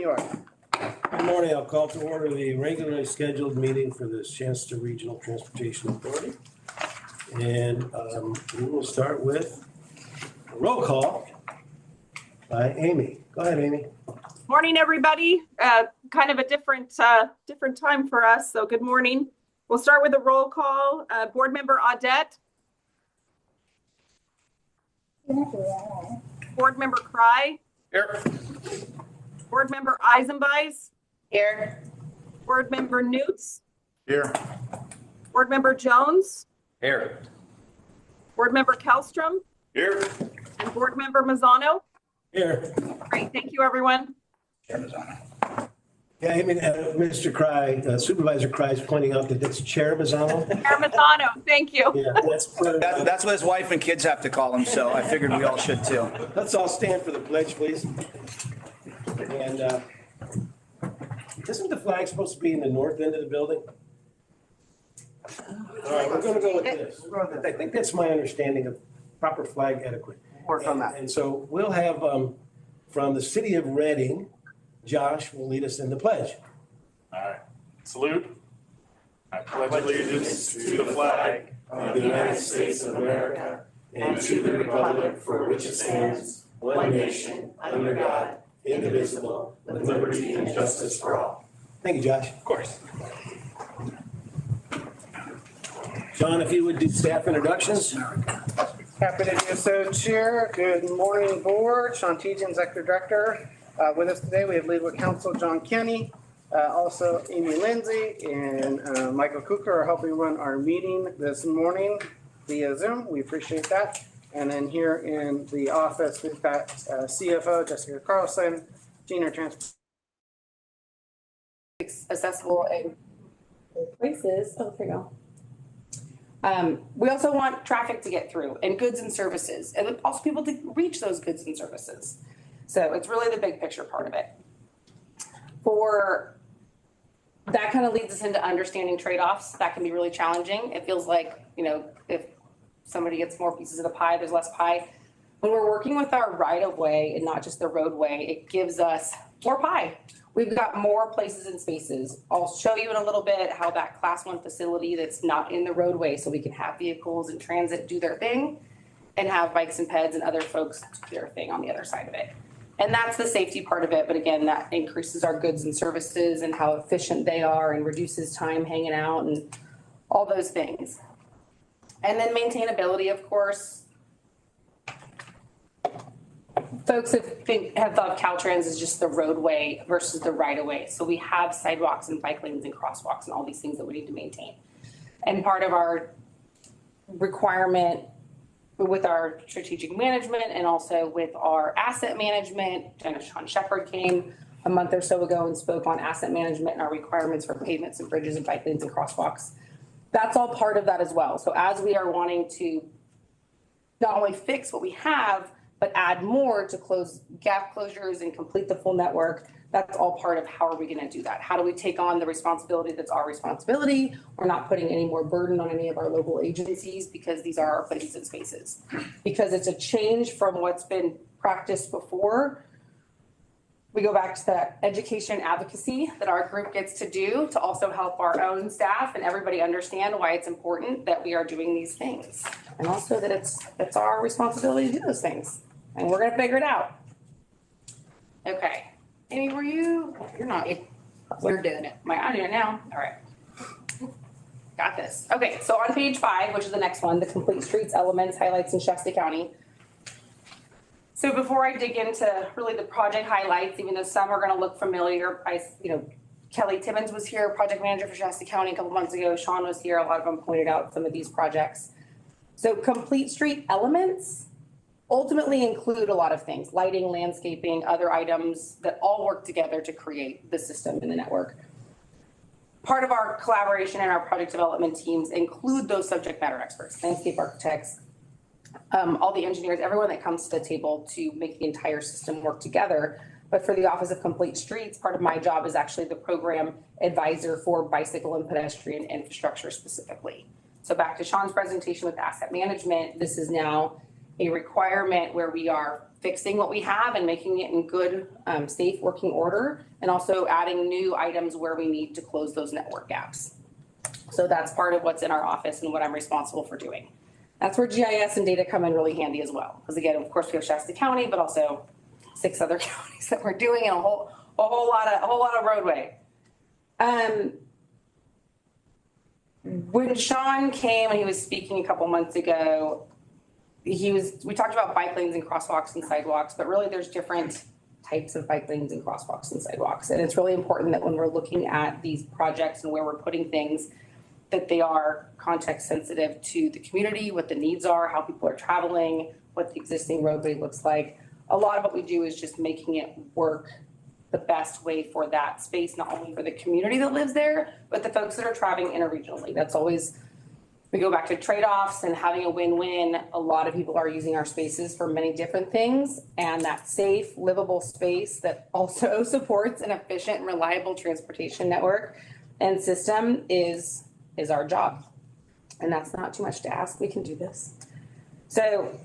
you are. Good morning. I'll call to order the regularly scheduled meeting for the Shasta Regional Transportation Authority. And we will start with a roll call by Amy. Go ahead, Amy. Morning, everybody. Kind of a different time for us, so good morning. We'll start with a roll call. Board Member Audette. Board Member Cry. Here. Board Member Eisenbeis. Here. Board Member Newts. Here. Board Member Jones. Here. Board Member Kellstrom. Here. And Board Member Mazzano. Here. Great, thank you, everyone. Yeah, Amy, Mr. Cry, Supervisor Cry is pointing out that that's Chair Mazzano. Chair Mazzano, thank you. Yeah, That's what his wife and kids have to call him, so I figured we all should too. Let's all stand for the pledge, please. And isn't the flag supposed to be in the north end of the building? All right, we're going to go with this. I think that's my understanding of proper flag etiquette. Work on that. And so we'll have from the city of Reading, Josh will lead us in the pledge. All right. Salute. I pledge allegiance to the flag of the United States of America and to the republic for which it stands, one nation, under God, indivisible, with liberty and justice for all. Thank you, Josh. Of course. John, if you would do staff introductions. Happy to do so, Chair. Good morning, Board. Sean Tejan, Executive Director. With us today, we have Lead Counsel John Kenny, also Amy Lindsay, and Michael Cooker are helping run our meeting this morning via Zoom. We appreciate that. And then here in the office, we've got CFO Jessica Carlson, Senior Transport. Accessible in places. Oh, there you go. We also want traffic to get through and goods and services, and also people to reach those goods and services. So it's really the big picture part of it. For that kind of leads us into understanding trade-offs. That can be really challenging. It feels like, you know, if somebody gets more pieces of the pie, there's less pie. When we're working with our right-of-way and not just the roadway, it gives us more pie. We've got more places and spaces. I'll show you in a little bit how that class 1 facility that's not in the roadway, so we can have vehicles in transit do their thing and have bikes and peds and other folks do their thing on the other side of it. And that's the safety part of it. But again, that increases our goods and services and how efficient they are and reduces time hanging out and all those things. And then maintainability, of course. Folks have thought of Caltrans as just the roadway versus the right of way. So we have sidewalks and bike lanes and crosswalks and all these things that we need to maintain. And part of our requirement with our strategic management and also with our asset management, Sean Shepard came a month or so ago and spoke on asset management and our requirements for pavements and bridges and bike lanes and crosswalks. That's all part of that as well. So as we are wanting to not only fix what we have, but add more to close gap closures and complete the full network, that's all part of how are we going to do that? How do we take on the responsibility that's our responsibility? We're not putting any more burden on any of our local agencies because these are our places and spaces. Because it's a change from what's been practiced before. We go back to that education and advocacy that our group gets to do to also help our own staff and everybody understand why it's important that we are doing these things. And also that it's our responsibility to do those things. And we're going to figure it out. Okay. Amy, you're not. We're doing it. I'm doing it now. All right. Got this. Okay, so on page 5, which is the next one, the complete streets, elements, highlights in Shasta County. So before I dig into really the project highlights, even though some are going to look familiar, Kelly Timmons was here, project manager for Shasta County a couple months ago. Sean was here. A lot of them pointed out some of these projects. So complete street elements ultimately include a lot of things, lighting, landscaping, other items that all work together to create the system in the network. Part of our collaboration and our project development teams include those subject matter experts, landscape architects, all the engineers, everyone that comes to the table to make the entire system work together. But for the Office of Complete Streets, part of my job is actually the program advisor for bicycle and pedestrian infrastructure specifically. So back to Sean's presentation with asset management, this is now a requirement where we are fixing what we have and making it in good, safe working order, and also adding new items where we need to close those network gaps. So that's part of what's in our office and what I'm responsible for doing. That's where GIS and data come in really handy as well. Because again, of course, we have Shasta County, but also 6 other counties that we're doing, and a whole lot of roadway. When Sean came and he was speaking a couple months ago, we talked about bike lanes and crosswalks and sidewalks, but really there's different types of bike lanes and crosswalks and sidewalks. And it's really important that when we're looking at these projects and where we're putting things, that they are context sensitive to the community, what the needs are, how people are traveling, what the existing roadway looks like. A lot of what we do is just making it work the best way for that space, not only for the community that lives there, but the folks that are traveling interregionally. That's always, we go back to trade-offs and having a win-win. A lot of people are using our spaces for many different things, and that safe, livable space that also supports an efficient and reliable transportation network and system is our job. And that's not too much to ask. We can do this. So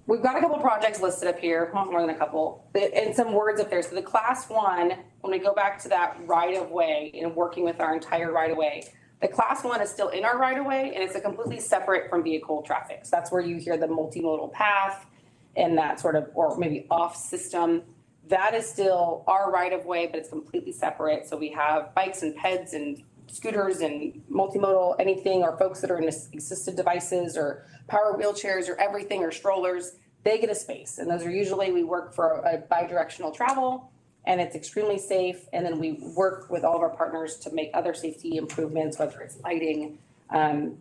we've got a couple of projects listed up here, not more than a couple, and some words up there. So the class 1, when we go back to that right of way and working with our entire right of way, the class 1 is still in our right of way, and it's a completely separate from vehicle traffic. So that's where you hear the multimodal path and that sort of, or maybe off system. That is still our right of way, but it's completely separate. So we have bikes and peds and scooters and multimodal anything, or folks that are in assisted devices or power wheelchairs or everything, or strollers, they get a space. And those are usually, we work for a bi-directional travel, and it's extremely safe. And then we work with all of our partners to make other safety improvements, whether it's lighting and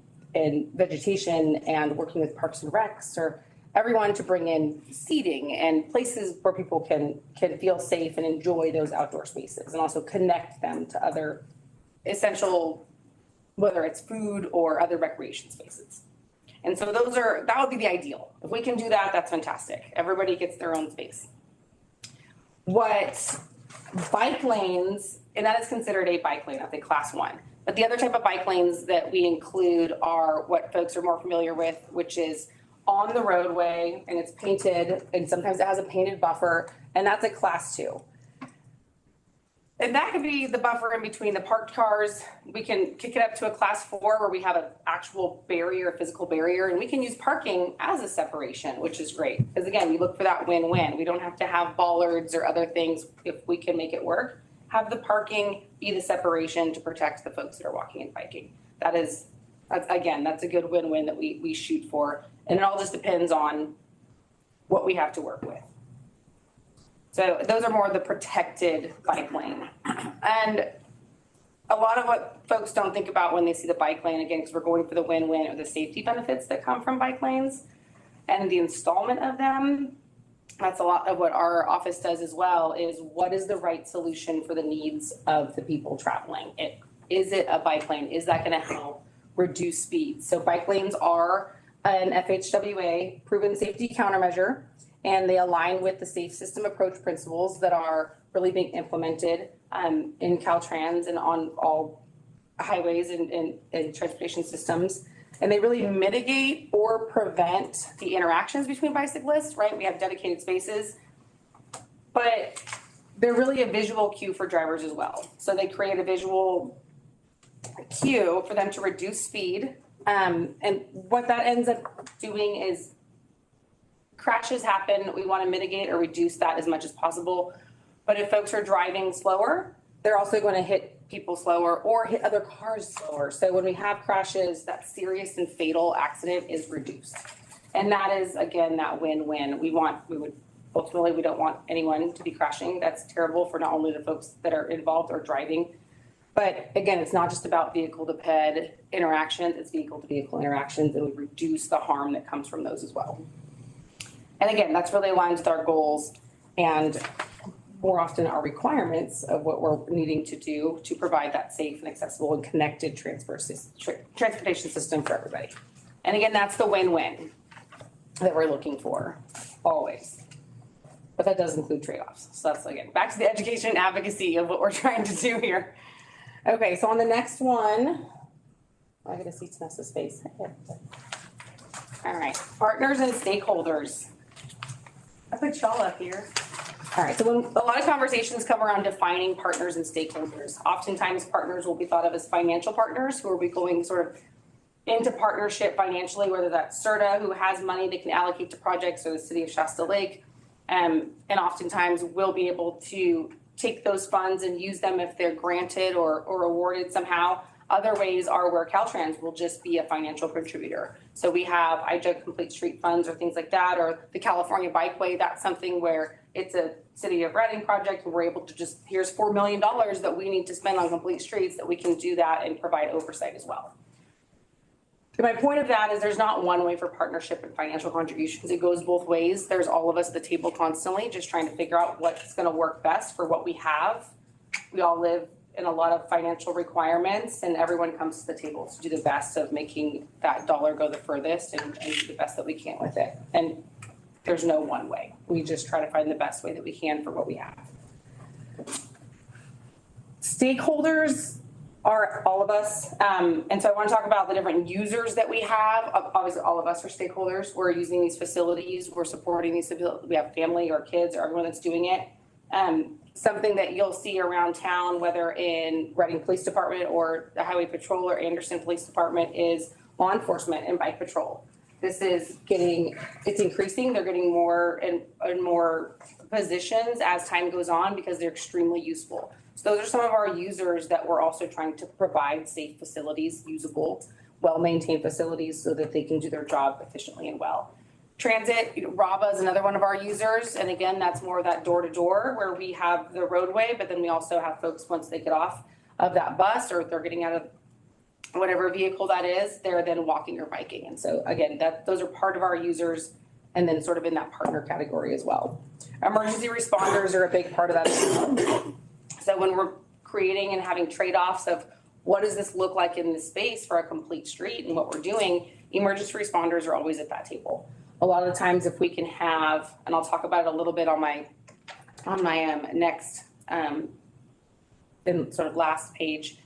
vegetation, and working with Parks and Recs, or everyone to bring in seating and places where people can feel safe and enjoy those outdoor spaces, and also connect them to other essential, whether it's food or other recreation spaces. And so that would be the ideal. If we can do that, that's fantastic. Everybody gets their own space. What bike lanes, and that is considered a bike lane, that's a class 1. But the other type of bike lanes that we include are what folks are more familiar with, which is on the roadway, and it's painted, and sometimes it has a painted buffer, and that's a class 2. And that could be the buffer in between the parked cars. We can kick it up to a class 4 where we have an actual barrier, physical barrier, and we can use parking as a separation, which is great. Because again, we look for that win-win. We don't have to have bollards or other things if we can make it work. Have the parking be the separation to protect the folks that are walking and biking. That's a good win-win that we shoot for. And it all just depends on what we have to work with. So those are more of the protected bike lane. And a lot of what folks don't think about when they see the bike lane, again, because we're going for the win-win, or the safety benefits that come from bike lanes and the installment of them. That's a lot of what our office does as well, is what is the right solution for the needs of the people traveling? Is it a bike lane? Is that going to help reduce speed? So bike lanes are an FHWA proven safety countermeasure, and they align with the safe system approach principles that are really being implemented in Caltrans and on all highways and transportation systems. And they really mitigate or prevent the interactions between bicyclists, right? We have dedicated spaces, but they're really a visual cue for drivers as well. So they create a visual cue for them to reduce speed. And what that ends up doing is crashes happen. We want to mitigate or reduce that as much as possible. But if folks are driving slower, they're also going to hit people slower or hit other cars slower. So when we have crashes, that serious and fatal accident is reduced. And that is, again, that win-win. We don't want anyone to be crashing. That's terrible for not only the folks that are involved or driving, but again, it's not just about vehicle to ped interactions, it's vehicle to vehicle interactions, and we reduce the harm that comes from those as well. And again, that's really aligned with our goals and more often our requirements of what we're needing to do to provide that safe and accessible and connected transportation system for everybody. And again, that's the win-win that we're looking for always. But that does include trade-offs. So that's, again, back to the education and advocacy of what we're trying to do here. Okay, so on the next one, I get to see Tanasa's face. All right, partners and stakeholders. I put y'all up here. All right, so when a lot of conversations come around defining partners and stakeholders, oftentimes partners will be thought of as financial partners who are going sort of into partnership financially, whether that's SRTA, who has money they can allocate to projects, or the city of Shasta Lake. And oftentimes we'll be able to take those funds and use them if they're granted or awarded somehow. Other ways are where Caltrans will just be a financial contributor. So we have IJUG Complete Street Funds or things like that, or the California Bikeway. That's something where it's a City of Reading project and we're able to just, here's $4 million that we need to spend on complete streets, that we can do that and provide oversight as well. My point of that is there's not one way for partnership and financial contributions. It goes both ways. There's all of us at the table constantly just trying to figure out what's going to work best for what we have. We all live in a lot of financial requirements, and everyone comes to the table to do the best of making that dollar go the furthest and do the best that we can with it. And there's no one way. We just try to find the best way that we can for what we have. Stakeholders are all of us. And so I want to talk about the different users that we have. Obviously, all of us are stakeholders. We're using these facilities. We're supporting these facilities. We have family or kids or everyone that's doing it. Something that you'll see around town, whether in Reading Police Department or the Highway Patrol or Anderson Police Department, is law enforcement and bike patrol. This is it's increasing. They're getting more and more positions as time goes on because they're extremely useful. So those are some of our users that we're also trying to provide safe facilities, usable, well-maintained facilities so that they can do their job efficiently and well. Transit, RABA is another one of our users. And again, that's more of that door-to-door where we have the roadway, but then we also have folks once they get off of that bus or if they're getting out of whatever vehicle that is, they're then walking or biking. And so again, those are part of our users and then sort of in that partner category as well. Emergency responders are a big part of that as well. So when we're creating and having trade-offs of what does this look like in this space for a complete street and what we're doing, emergency responders are always at that table. A lot of the times if we can have, and I'll talk about it a little bit on my next in sort of last page,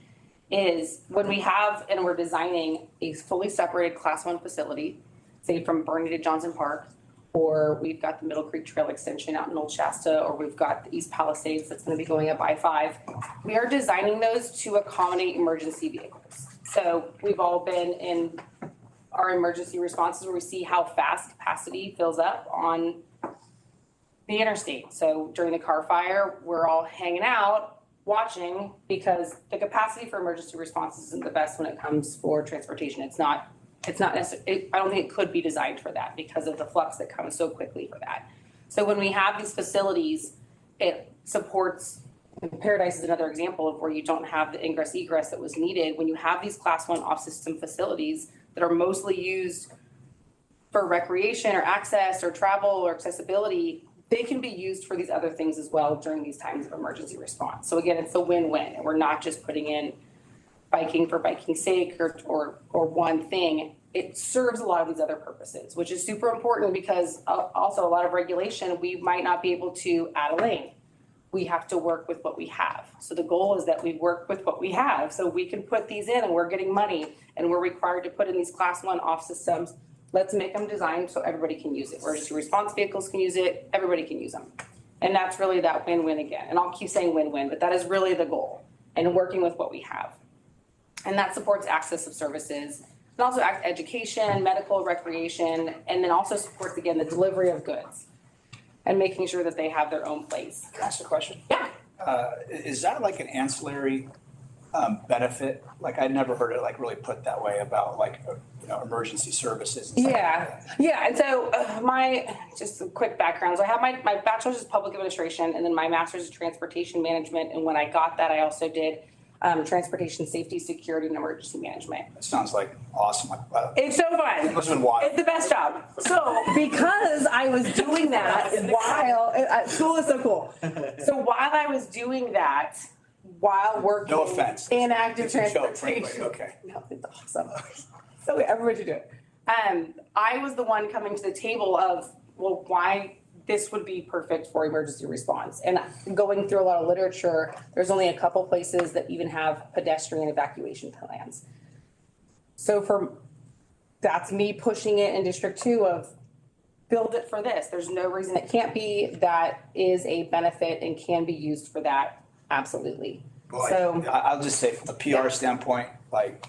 is when we have and we're designing a fully separated class 1 facility, say from Bernie to Johnson Park, or we've got the Middle Creek Trail extension out in Old Shasta, or we've got the East Palisades that's going to be going up I-5. We are designing those to accommodate emergency vehicles. So we've all been in our emergency responses where we see how fast capacity fills up on the interstate. So during the car fire, we're all hanging out watching because the capacity for emergency responses isn't the best when it comes for transportation. It's not necessarily, I don't think it could be designed for that because of the flux that comes so quickly for that. So when we have these facilities, it supports, Paradise is another example of where you don't have the ingress egress that was needed. When you have these class 1 off-system facilities that are mostly used for recreation or access or travel or accessibility, they can be used for these other things as well during these times of emergency response. So again, it's a win-win, and we're not just putting in biking for biking's sake or one thing. It serves a lot of these other purposes, which is super important because also a lot of regulation, we might not be able to add a lane. We have to work with what we have. So the goal is that we work with what we have. So we can put these in and we're getting money and we're required to put in these class 1 off systems. Let's make them designed so everybody can use it. Emergency response vehicles can use it. Everybody can use them. And that's really that win-win again. And I'll keep saying win-win, but that is really the goal and working with what we have. And that supports access of services and also education, medical, recreation, and then also supports, again, the delivery of goods and making sure that they have their own place. Can I ask a question? Yeah. Is that like an ancillary benefit? Like I'd never heard it like really put that way about like, emergency services. And stuff Yeah. like that. Yeah. And so just a quick background. So I have my bachelor's is public administration and then my master's is transportation management. And when I got that, I also did transportation safety, security, and emergency management. It sounds like awesome. Like, It's so fun. it must have been wild. It's the best job. So because I was doing that while school is so cool. So while I was doing that, while working No offense. in active It's a joke, transportation. frankly. Okay. No, it's awesome. So everybody should do it. I was the one coming to the table of, well, why this would be perfect for emergency response. And going through a lot of literature, there's only a couple places that even have pedestrian evacuation plans. So for that's me pushing it in District 2 of build it for this. There's no reason it can't be. That is a benefit and can be used for that. Absolutely. Well, So I'll just say from a PR standpoint, like,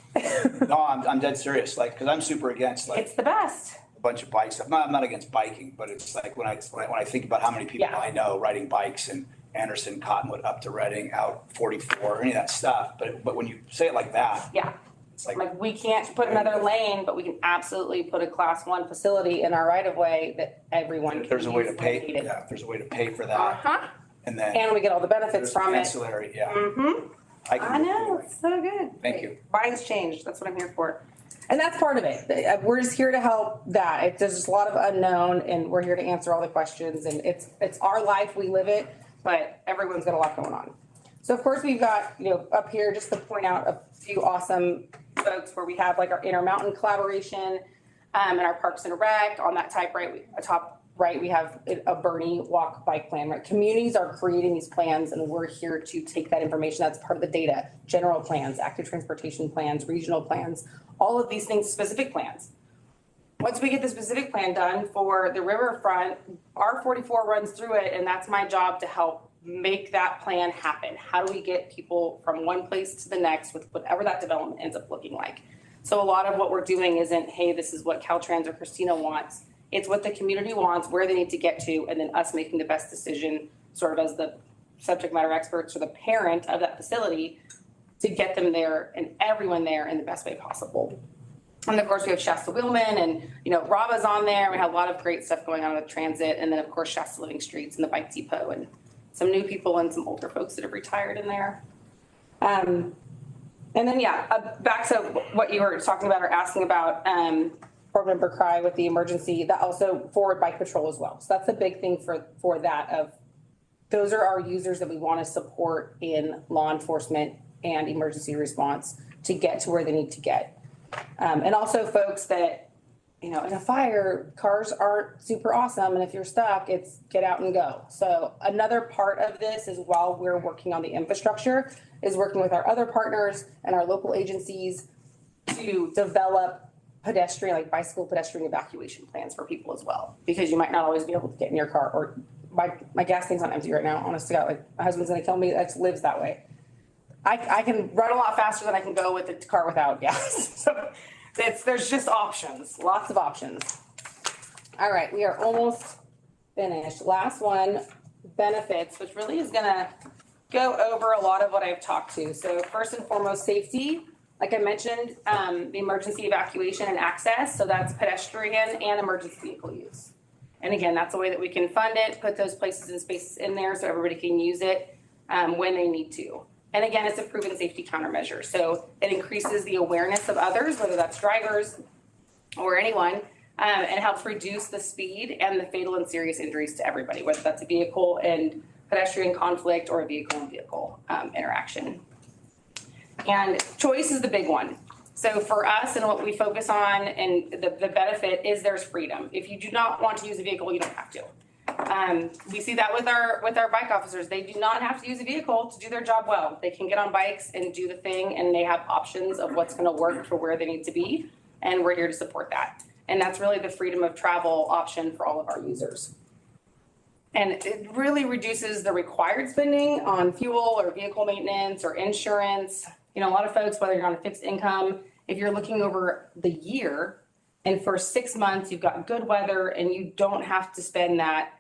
no, I'm dead serious, like, because I'm super against like it's the best. a bunch of bike stuff. I'm not against biking, but it's like when I think about how many people Yeah. I know riding bikes and Anderson, Cottonwood, up to Reading, out 44, any of that stuff. But when you say it like that, Yeah. it's like, Like we can't put another lane, but we can absolutely put a class 1 facility in our right of way that everyone can there's a way to use pay. when needed. Yeah, there's a way to pay for that, Uh-huh. and then And we get all the benefits there's from it. ancillary. Yeah, Mm-hmm. I know, it's so good. Thank you. Minds changed, that's what I'm here for. And that's part of it. We're just here to help that. There's just a lot of unknown and we're here to answer all the questions and it's our life, we live it, but everyone's got a lot going on. So of course we've got, up here just to point out a few awesome folks where we have like our Intermountain collaboration and our Parks and Rec on that top right, we have a Bernie walk bike plan, right? Communities are creating these plans and we're here to take that information. That's part of the data, general plans, active transportation plans, regional plans, all of these things, specific plans. Once we get the specific plan done for the riverfront, R44 runs through it and that's my job to help make that plan happen. How do we get people from one place to the next with whatever that development ends up looking like? So a lot of what we're doing isn't, hey, this is what Caltrans or Christina wants. It's what the community wants, where they need to get to, and then us making the best decision sort of as the subject matter experts or the parent of that facility to get them there and everyone there in the best way possible. And of course we have Shasta Wheelman and, Raba's on there. We have a lot of great stuff going on with transit. And then of course Shasta Living Streets and the Bike Depot and some new people and some older folks that have retired in there. And then, back to what you were talking about or asking about, Board Member Cry with the emergency, that also forward bike patrol as well. So that's a big thing for that of, those are our users that we want to support in law enforcement and emergency response to get to where they need to get. And also folks that, in a fire, cars aren't super awesome. And if you're stuck, it's get out and go. So another part of this is while we're working on the infrastructure is working with our other partners and our local agencies to develop bicycle pedestrian evacuation plans for people as well. Because you might not always be able to get in your car or my gas tank's on empty right now. Honest to God, my husband's gonna kill me. That lives that way. I can run a lot faster than I can go with the car without gas. So there's just options, lots of options. All right, we are almost finished. Last one, benefits, which really is gonna go over a lot of what I've talked to. So first and foremost, safety. Like I mentioned, the emergency evacuation and access. So that's pedestrian and emergency vehicle use. And again, that's a way that we can fund it, put those places and spaces in there so everybody can use it when they need to. And again, it's a proven safety countermeasure. So it increases the awareness of others, whether that's drivers or anyone, and helps reduce the speed and the fatal and serious injuries to everybody, whether that's a vehicle and pedestrian conflict or a vehicle and vehicle interaction. And choice is the big one. So for us and what we focus on and the benefit is there's freedom. If you do not want to use a vehicle, you don't have to. We see that with our bike officers. They do not have to use a vehicle to do their job well. They can get on bikes and do the thing and they have options of what's going to work for where they need to be. And we're here to support that. And that's really the freedom of travel option for all of our users. And it really reduces the required spending on fuel or vehicle maintenance or insurance. A lot of folks, whether you're on a fixed income, if you're looking over the year and for 6 months you've got good weather and you don't have to spend that,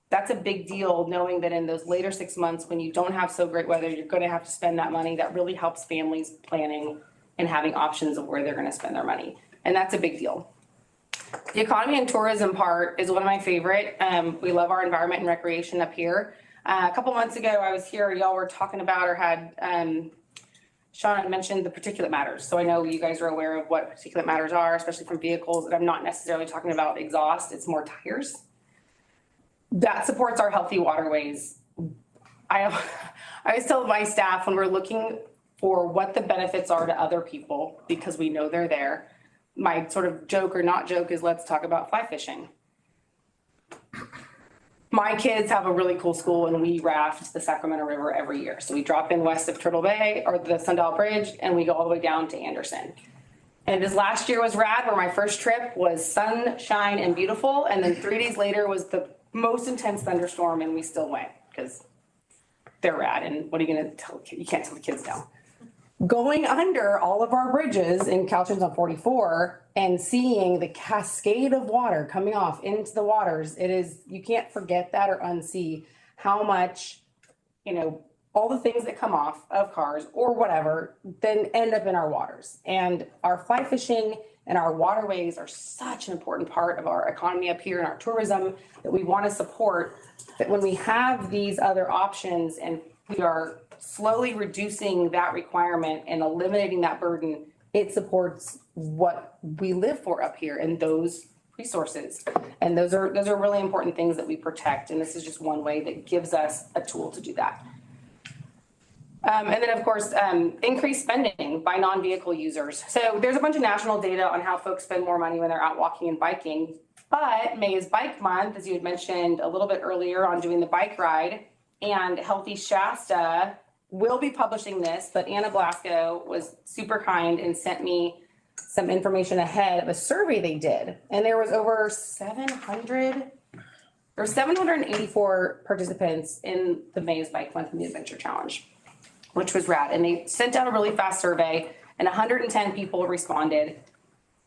that's a big deal knowing that in those later 6 months when you don't have so great weather, you're going to have to spend that money. That really helps families planning and having options of where they're going to spend their money. And that's a big deal. The economy and tourism part is one of my favorite. We love our environment and recreation up here. A couple months ago, I was here, y'all were talking about or had Sean had mentioned the particulate matters. So I know you guys are aware of what particulate matters are, especially from vehicles. And I'm not necessarily talking about exhaust, it's more tires. That supports our healthy waterways. I always tell my staff when we're looking for what the benefits are to other people, because we know they're there, my sort of joke or not joke is let's talk about fly fishing. My kids have a really cool school and we raft the Sacramento River every year. So we drop in west of Turtle Bay or the Sundial Bridge and we go all the way down to Anderson. And this last year was rad, where my first trip was sunshine and beautiful. And then 3 days later was the most intense thunderstorm, and we still went because they're rad. And what are you going to tell? You can't tell the kids no. Going under all of our bridges in Caltrans on 44 and seeing the cascade of water coming off into the waters, you can't forget that or unsee how much, all the things that come off of cars or whatever, then end up in our waters. And our fly fishing and our waterways are such an important part of our economy up here and our tourism that we want to support. That when we have these other options and we are slowly reducing that requirement and eliminating that burden, it supports what we live for up here and those resources. And those are really important things that we protect. And this is just one way that gives us a tool to do that. And then, of course, increased spending by non-vehicle users. So there's a bunch of national data on how folks spend more money when they're out walking and biking. But May is Bike Month, as you had mentioned a little bit earlier on doing the bike ride. And Healthy Shasta will be publishing this, but Anna Blasco was super kind and sent me some information ahead of a survey they did. And there was over 784 participants in the May is Bike Month and the Adventure Challenge, which was rad. And they sent out a really fast survey and 110 people responded.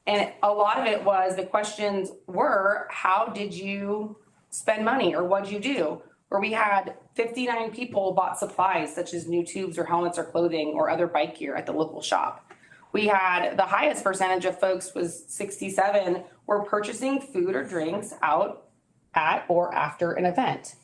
And a lot of it was, the questions were, how did you spend money or what'd you do? Where we had 59 people bought supplies such as new tubes or helmets or clothing or other bike gear at the local shop. We had the highest percentage of folks was 67 were purchasing food or drinks out at or after an event.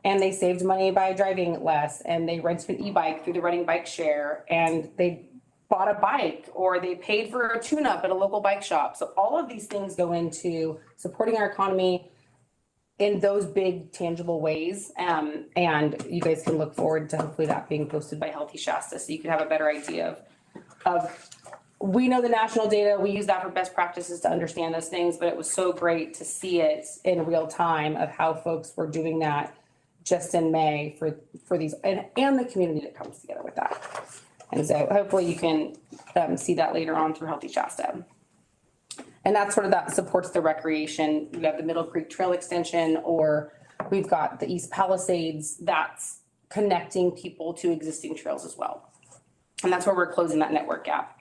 And they saved money by driving less, and they rented an e-bike through the Running Bike Share, and they bought a bike or they paid for a tune-up at a local bike shop. So all of these things go into supporting our economy in those big tangible ways. And you guys can look forward to hopefully that being posted by Healthy Shasta so you can have a better idea of we know the national data, we use that for best practices to understand those things, but it was so great to see it in real time of how folks were doing that just in May for these and the community that comes together with that. And so hopefully you can see that later on through Healthy Shasta. And that's sort of that supports the recreation. We have the Middle Creek Trail Extension, or we've got the East Palisades that's connecting people to existing trails as well. And that's where we're closing that network gap.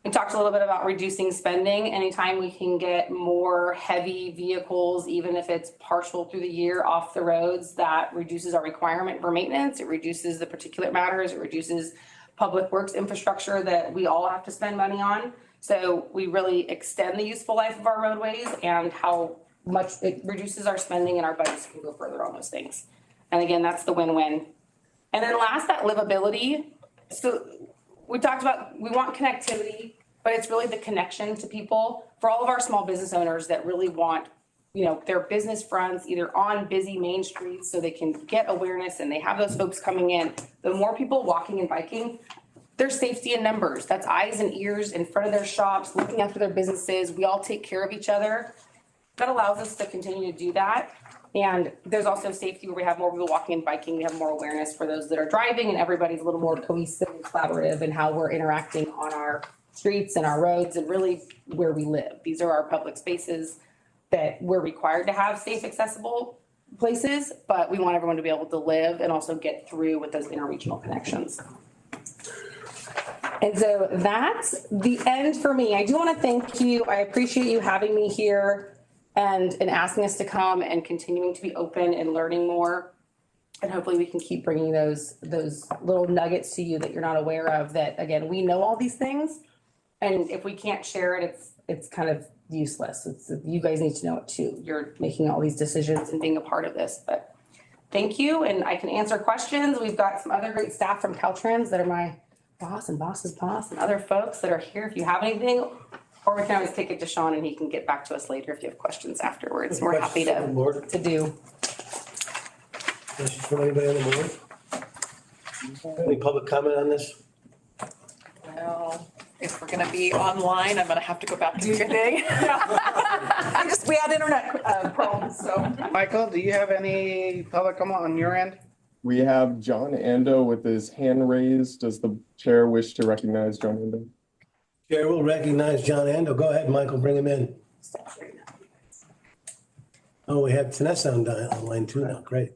We talked a little bit about reducing spending. Anytime we can get more heavy vehicles, even if it's partial through the year, off the roads, that reduces our requirement for maintenance. It reduces the particulate matters. It reduces public works infrastructure that we all have to spend money on. So we really extend the useful life of our roadways and how much it reduces our spending, and our budgets can go further on those things. And again, that's the win-win. And then last, that livability. So we talked about, we want connectivity, but it's really the connection to people for all of our small business owners that really want, their business fronts either on busy main streets so they can get awareness and they have those folks coming in. The more people walking and biking, there's safety in numbers. That's eyes and ears in front of their shops, looking after their businesses. We all take care of each other. That allows us to continue to do that. And there's also safety where we have more people walking and biking. We have more awareness for those that are driving, and everybody's a little more cohesive and collaborative in how we're interacting on our streets and our roads and really where we live. These are our public spaces that we're required to have safe, accessible places, but we want everyone to be able to live and also get through with those interregional connections. And so that's the end for me. I do want to thank you. I appreciate you having me here and asking us to come and continuing to be open and learning more. And hopefully we can keep bringing those little nuggets to you that you're not aware of, that again, we know all these things. And if we can't share it, it's kind of useless. You guys need to know it too. You're making all these decisions and being a part of this, but thank you. And I can answer questions. We've got some other great staff from Caltrans that are my boss and boss's boss and other folks that are here if you have anything, or we can always take it to Sean and he can get back to us later if you have questions afterwards. We're happy to do. Questions from anybody on the board? Any public comment on this? Well, if we're gonna be online, I'm gonna have to go back to your thing. We had internet problems, so. Michael, do you have any public comment on your end? We have John Ando with his hand raised. Does the chair wish to recognize John Ando? Chair will recognize John Ando. Go ahead, Michael, bring him in. Oh, we have Vanessa online too now. Great.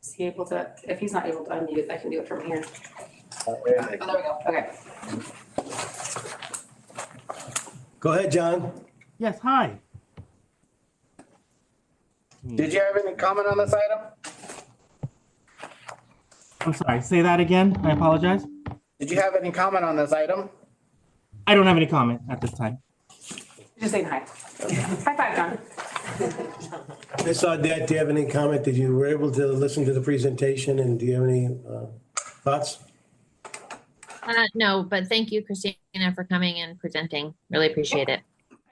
Is he able to, if he's not able to unmute, I can do it from here. Oh, there we go. Okay. Go ahead, John. Yes, hi. Did you have any comment on this item? I'm sorry, say that again. I apologize. Did you have any comment on this item? I don't have any comment at this time. Just saying hi. High five, John. Ms. Audette, do you have any comment? Did you were able to listen to the presentation and do you have any thoughts? No, but thank you, Christina, for coming and presenting. Really appreciate it.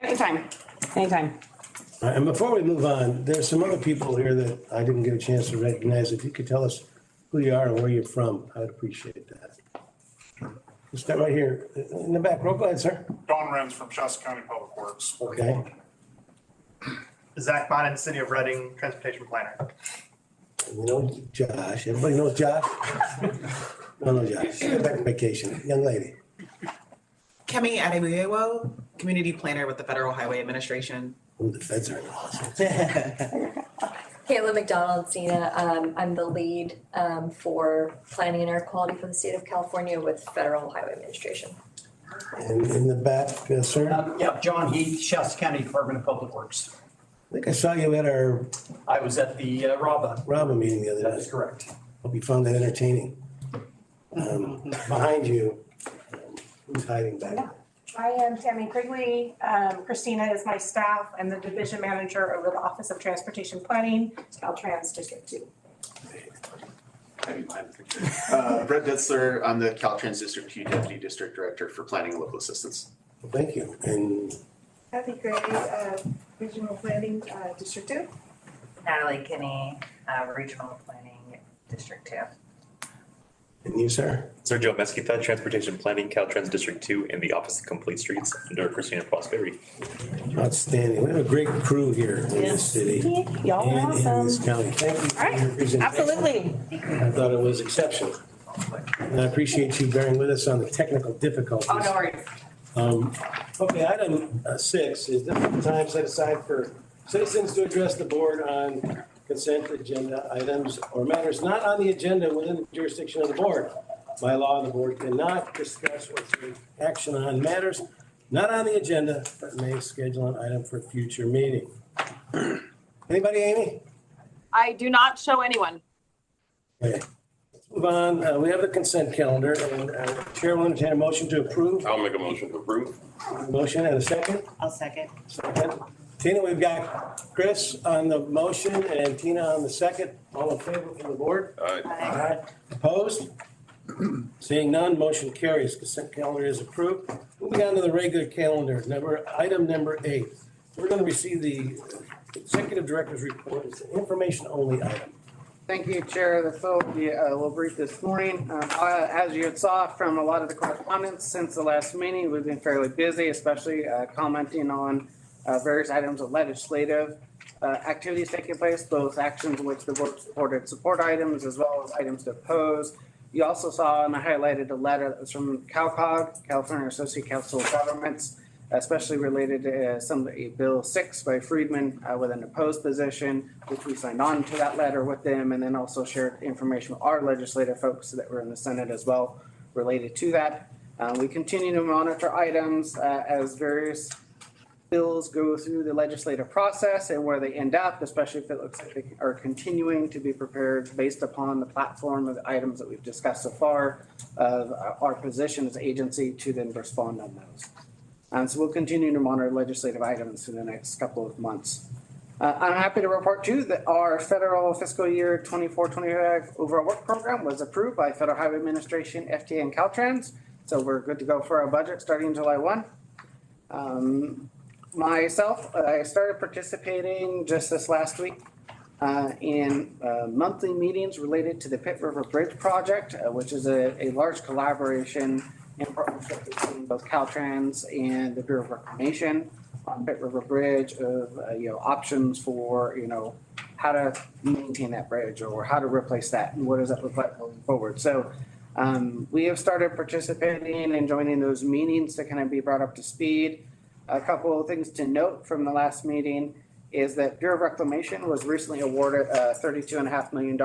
Anytime. Anytime. All right, and before we move on, there's some other people here that I didn't get a chance to recognize. If you could tell us who you are and where you're from, I would appreciate that. We'll start right here in the back row. Go ahead, sir. Don Renz from Shasta County Public Works. Okay. Zach Bonnet, City of Reading, Transportation Planner. You know Josh. Everybody knows Josh? No, Josh. Back on vacation. Young lady. Kemi Adebuyewo, Community Planner with the Federal Highway Administration. Oh, the feds are awesome. Caitlin McDonald, Cena. I'm the lead for planning and air quality for the state of California with Federal Highway Administration. And in the back, sir? Yeah, John Heath, Shasta County Department of Public Works. I think I saw you at our I was at the RABA meeting the other day. That is correct. Hope you found that entertaining. Behind you, who's hiding back there? I am Tammy Quigley. Christina is my staff. I'm the division manager over the Office of Transportation Planning, Caltrans District 2. Brett Ditzler, I'm the Caltrans District 2 Deputy District Director for Planning and Local Assistance. Thank you. And Kathy Gray, Regional Planning, District 2. Natalie Kinney, Regional Planning, District 2. And you, sir? Sergio Mesquita, Transportation Planning, Caltrans District 2, in the Office of Complete Streets under Christina Prosperi. Outstanding. We have a great crew here in this city. Y'all are and awesome. in this county. Thank you for your presentation. Absolutely. I thought it was exceptional. And I appreciate you bearing with us on the technical difficulties. Oh, no worries. Okay, item 6 is different time set aside for citizens to address the board on consent agenda items or matters not on the agenda within the jurisdiction of the board. By law, the board cannot discuss or take action on matters not on the agenda, but may schedule an item for a future meeting. Anybody, Amy? I do not show anyone. Okay. Let's move on. We have the consent calendar and Chair will entertain a motion to approve. I'll make a motion to approve. Motion and a second? I'll second. Second. Tina, we've got Chris on the motion and Tina on the second. All in favor from the board? Aye. Aye. Opposed? Seeing none, motion carries. Consent calendar is approved. Moving on to the regular calendar, item number 8. We're going to receive the executive director's report. It's an information-only item. Thank you, Chair. The full will be a little brief this morning. As you saw from a lot of the correspondence since the last meeting, we've been fairly busy, especially commenting on various items of legislative activities taking place, both actions in which the board supported support items as well as items to oppose. You also saw, and I highlighted a letter that was from CalCog, California Associate Council of Governments, especially related to some of the Bill 6 by Friedman with an opposed position, which we signed on to that letter with them, and then also shared information with our legislative folks that were in the Senate as well related to that. We continue to monitor items as various bills go through the legislative process and where they end up, especially if it looks like they are continuing to be prepared based upon the platform of the items that we've discussed so far of our position as agency to then respond on those. So we'll continue to monitor legislative items for the next couple of months. I'm happy to report too that our federal fiscal year 24-25 overall work program was approved by Federal Highway Administration, FTA, and Caltrans. So we're good to go for our budget starting July 1. Myself, I started participating just this last week in monthly meetings related to the Pitt River Bridge project, which is a large collaboration in partnership between both Caltrans and the Bureau of Reclamation on Pitt River Bridge of options for how to maintain that bridge or how to replace that and what does that look like going forward. So we have started participating and joining those meetings to kind of be brought up to speed. A couple of things to note from the last meeting is that Bureau of Reclamation was recently awarded a $32.5 million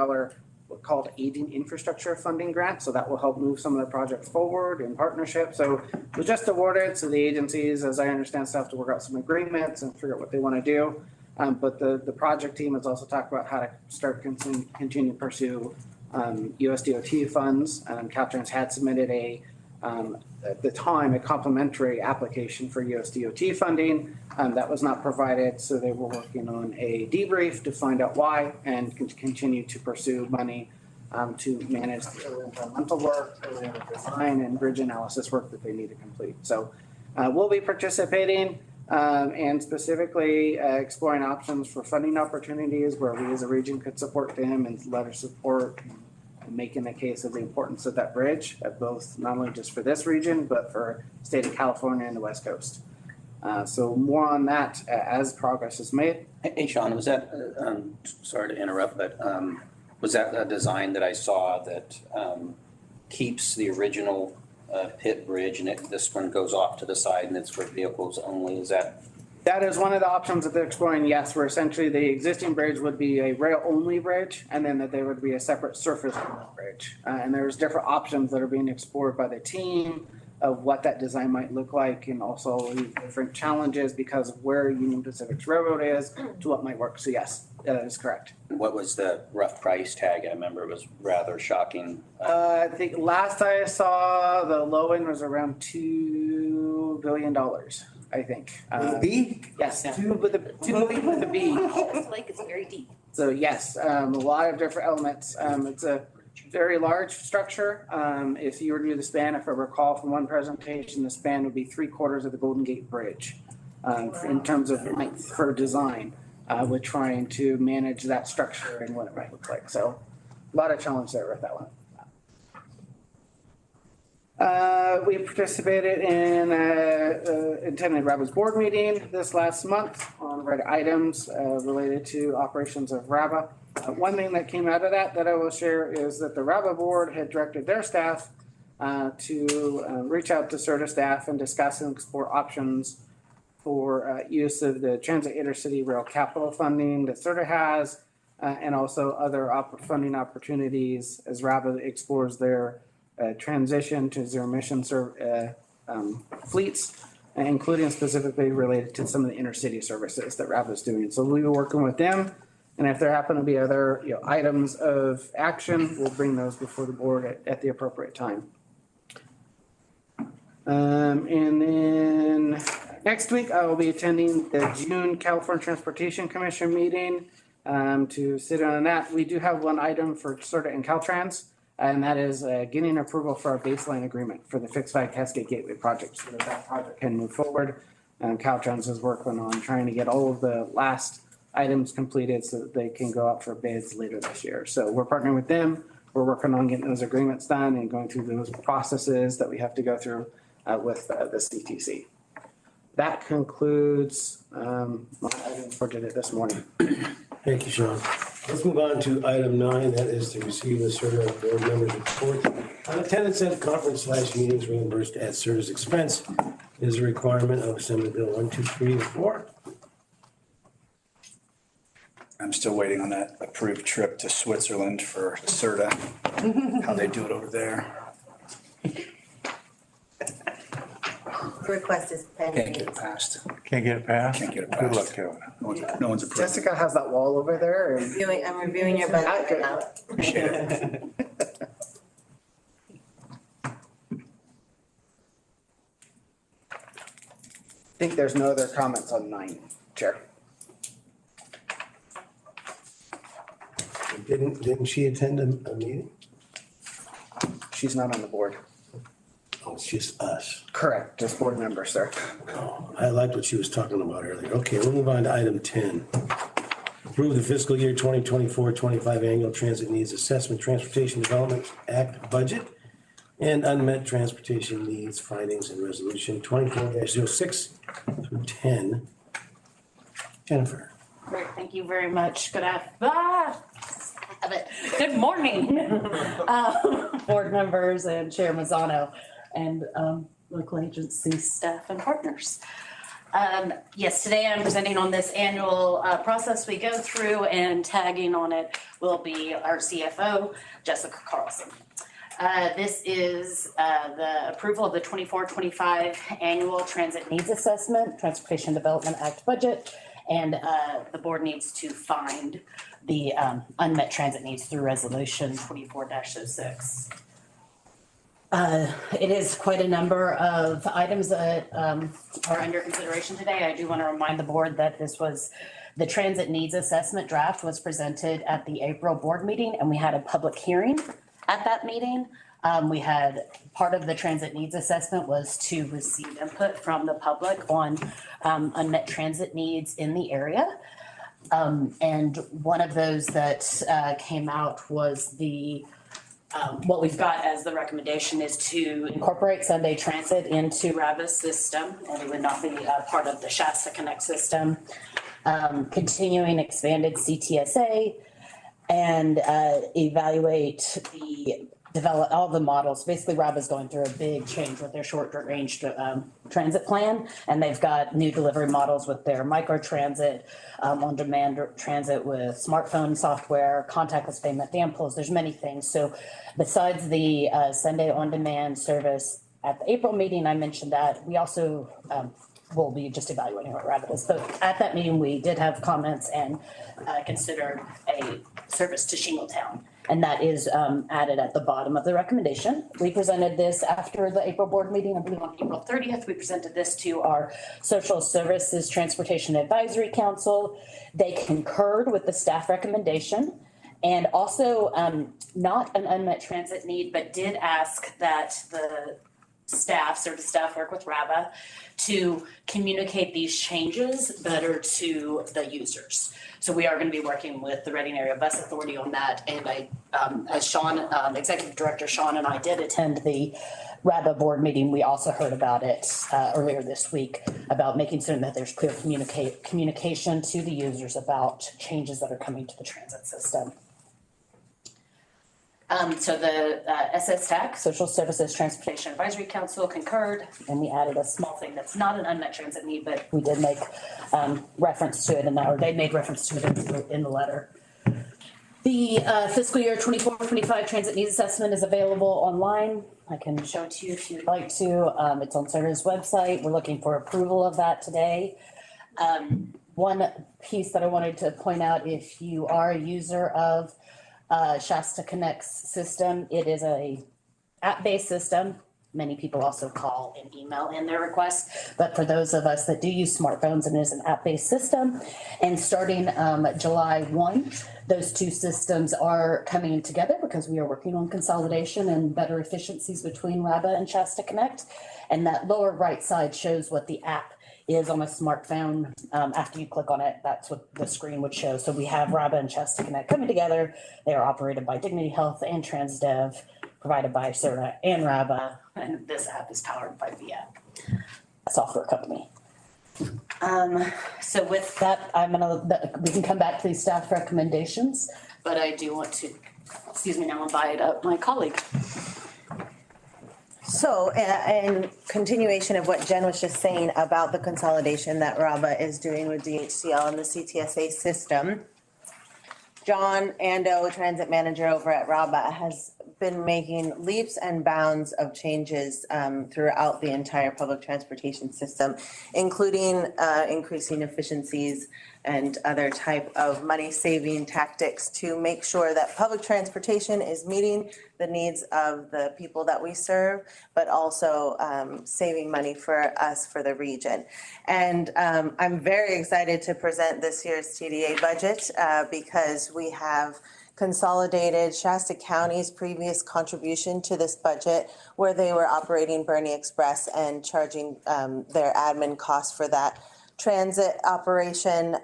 what's called aging infrastructure funding grant. So that will help move some of the projects forward in partnership. So it was just awarded. So the agencies, as I understand, still have to work out some agreements and figure out what they want to do. But the project team has also talked about how to start continue to pursue USDOT funds. Caltrans had submitted at the time, a complimentary application for USDOT funding. That was not provided, so they were working on a debrief to find out why and continue to pursue money to manage the environmental work, design, and bridge analysis work that they need to complete. So we'll be participating and specifically exploring options for funding opportunities where we as a region could support them and letter support and making the case of the importance of that bridge, both not only just for this region, but for the state of California and the West Coast. So more on that as progress is made. Hey, Sean, was that, sorry to interrupt, but was that a design that I saw that keeps the original pit bridge and this one goes off to the side and it's for vehicles only? Is that? That is one of the options that they're exploring, yes, where essentially the existing bridge would be a rail-only bridge, and then that there would be a separate surface bridge. And there's different options that are being explored by the team of what that design might look like, and also different challenges because of where Union Pacific's railroad is to what might work. So yes, that is correct. What was the rough price tag? I remember it was rather shocking. I think last I saw, the low end was around $2 billion. I think. With a B? Yes, two with a B. This lake is very deep. So yes, a lot of different elements. It's a very large structure. If you were to do the span, if I recall from one presentation, the span would be 3/4 of the Golden Gate Bridge in terms of length for design. With trying to manage that structure and what it might look like. So a lot of challenge there with that one. We participated in attended RABA's board meeting this last month on red items related to operations of RABA. One thing that came out of that I will share is that the RABA board had directed their staff to reach out to SRTA staff and discuss and explore options for use of the transit intercity rail capital funding that SRTA has and also other funding opportunities as RABA explores their transition to zero emission fleets, including specifically related to some of the intercity services that RABA is doing. So we'll be working with them, and if there happen to be other items of action, we'll bring those before the board at the appropriate time. And then next week, I will be attending the June California Transportation Commission meeting to sit on that. We do have one item for SRTA and Caltrans. And that is getting approval for our baseline agreement for the Fixed 5 Cascade Gateway project so that project can move forward. And Caltrans is working on trying to get all of the last items completed so that they can go out for bids later this year. So we're partnering with them. We're working on getting those agreements done and going through those processes that we have to go through with the CTC. That concludes my item for today this morning. Thank you, Sean. Let's move on to item 9. That is to receive the SRTA board members' report on attendance at conference/meetings reimbursed at SRTA's expense. It is a requirement of Assembly Bill 1, 2, 3, and 4. I'm still waiting on that approved trip to Switzerland for SRTA, how they do it over there. The request is pending. Can't get it passed. Can't get it passed? Can't get it passed. Good luck, Kevin. No one's approved. Jessica has that wall over there. And I'm reviewing your budget right now. Appreciate it. I think there's no other comments on 9, Chair. Didn't she attend a meeting? She's not on the board. Oh, it's just us. Correct, just board members, sir. Oh, I liked what she was talking about earlier. Okay, we'll move on to item 10. Approve the fiscal year 2024-25 annual transit needs assessment, Transportation Development Act budget, and unmet transportation needs findings and resolution 24-06 through 10. Jennifer. Great, thank you very much. Good morning, board members and Chair Mazzano and local agency staff and partners. Yes, today I'm presenting on this annual process we go through, and tagging on it will be our CFO, Jessica Carlson. This is the approval of the 24-25 annual transit needs assessment, Transportation Development Act budget, and the board needs to find the unmet transit needs through resolution 24-06. It is quite a number of items that are under consideration today. I do want to remind the board that this was the transit needs assessment draft was presented at the April board meeting, and we had a public hearing at that meeting. We had part of the transit needs assessment was to receive input from the public on unmet transit needs in the area. And one of those that came out was the what we've got as the recommendation is to incorporate Sunday transit into RABA's system, and it would not be part of the Shasta Connect system. Continuing expanded CTSA, and evaluate develop all the models. Basically, RABA's going through a big change with their short range transit plan, and they've got new delivery models with their micro transit, on demand transit with smartphone software, contactless payment, dam pulls. There's many things. So besides the Sunday on demand service at the April meeting, I mentioned that we also will be just evaluating what RABA is. But at that meeting, we did have comments and considered a service to Shingletown. And that is added at the bottom of the recommendation. We presented this after the April board meeting, I believe on April 30th. We presented this to our Social Services Transportation Advisory Council. They concurred with the staff recommendation, and also not an unmet transit need, but did ask that the service staff work with RABA to communicate these changes better to the users. So we are going to be working with the Reading Area Bus Authority on that. And I, as Sean, Executive Director Sean and I did attend the RABA board meeting, we also heard about it earlier this week about making certain that there's clear communication to the users about changes that are coming to the transit system. So the SSTAC, Social Services Transportation Advisory Council, concurred, and we added a small thing that's not an unmet transit need, but we did make reference to it, or they made reference to it in the letter. The fiscal year 24-25 transit needs assessment is available online. I can show it to you if you'd like to. It's on SRTA's website. We're looking for approval of that today. One piece that I wanted to point out, if you are a user of Shasta Connect's system, it is a app-based system. Many people also call and email in their requests, but for those of us that do use smartphones, and it is an app-based system. And starting July 1, those two systems are coming together because we are working on consolidation and better efficiencies between RABA and Shasta Connect. And that lower right side shows what the app is on a smartphone. After you click on it, that's what the screen would show. So we have RABA and Shasta Connect coming together. They are operated by Dignity Health and TransDev, provided by SRTA and RABA, and this app is powered by VIA, a software company. So with that, we can come back to these staff recommendations, but I do want to, now invite up my colleague. So, in continuation of what Jen was just saying about the consolidation that RABA is doing with DHCL and the CTSA system, John Ando, transit manager over at RABA, has been making leaps and bounds of changes throughout the entire public transportation system, including increasing efficiencies and other type of money-saving tactics to make sure that public transportation is meeting the needs of the people that we serve, but also saving money for us for the region. And I'm very excited to present this year's TDA budget because we have consolidated Shasta County's previous contribution to this budget, where they were operating Bernie Express and charging their admin costs for that transit operation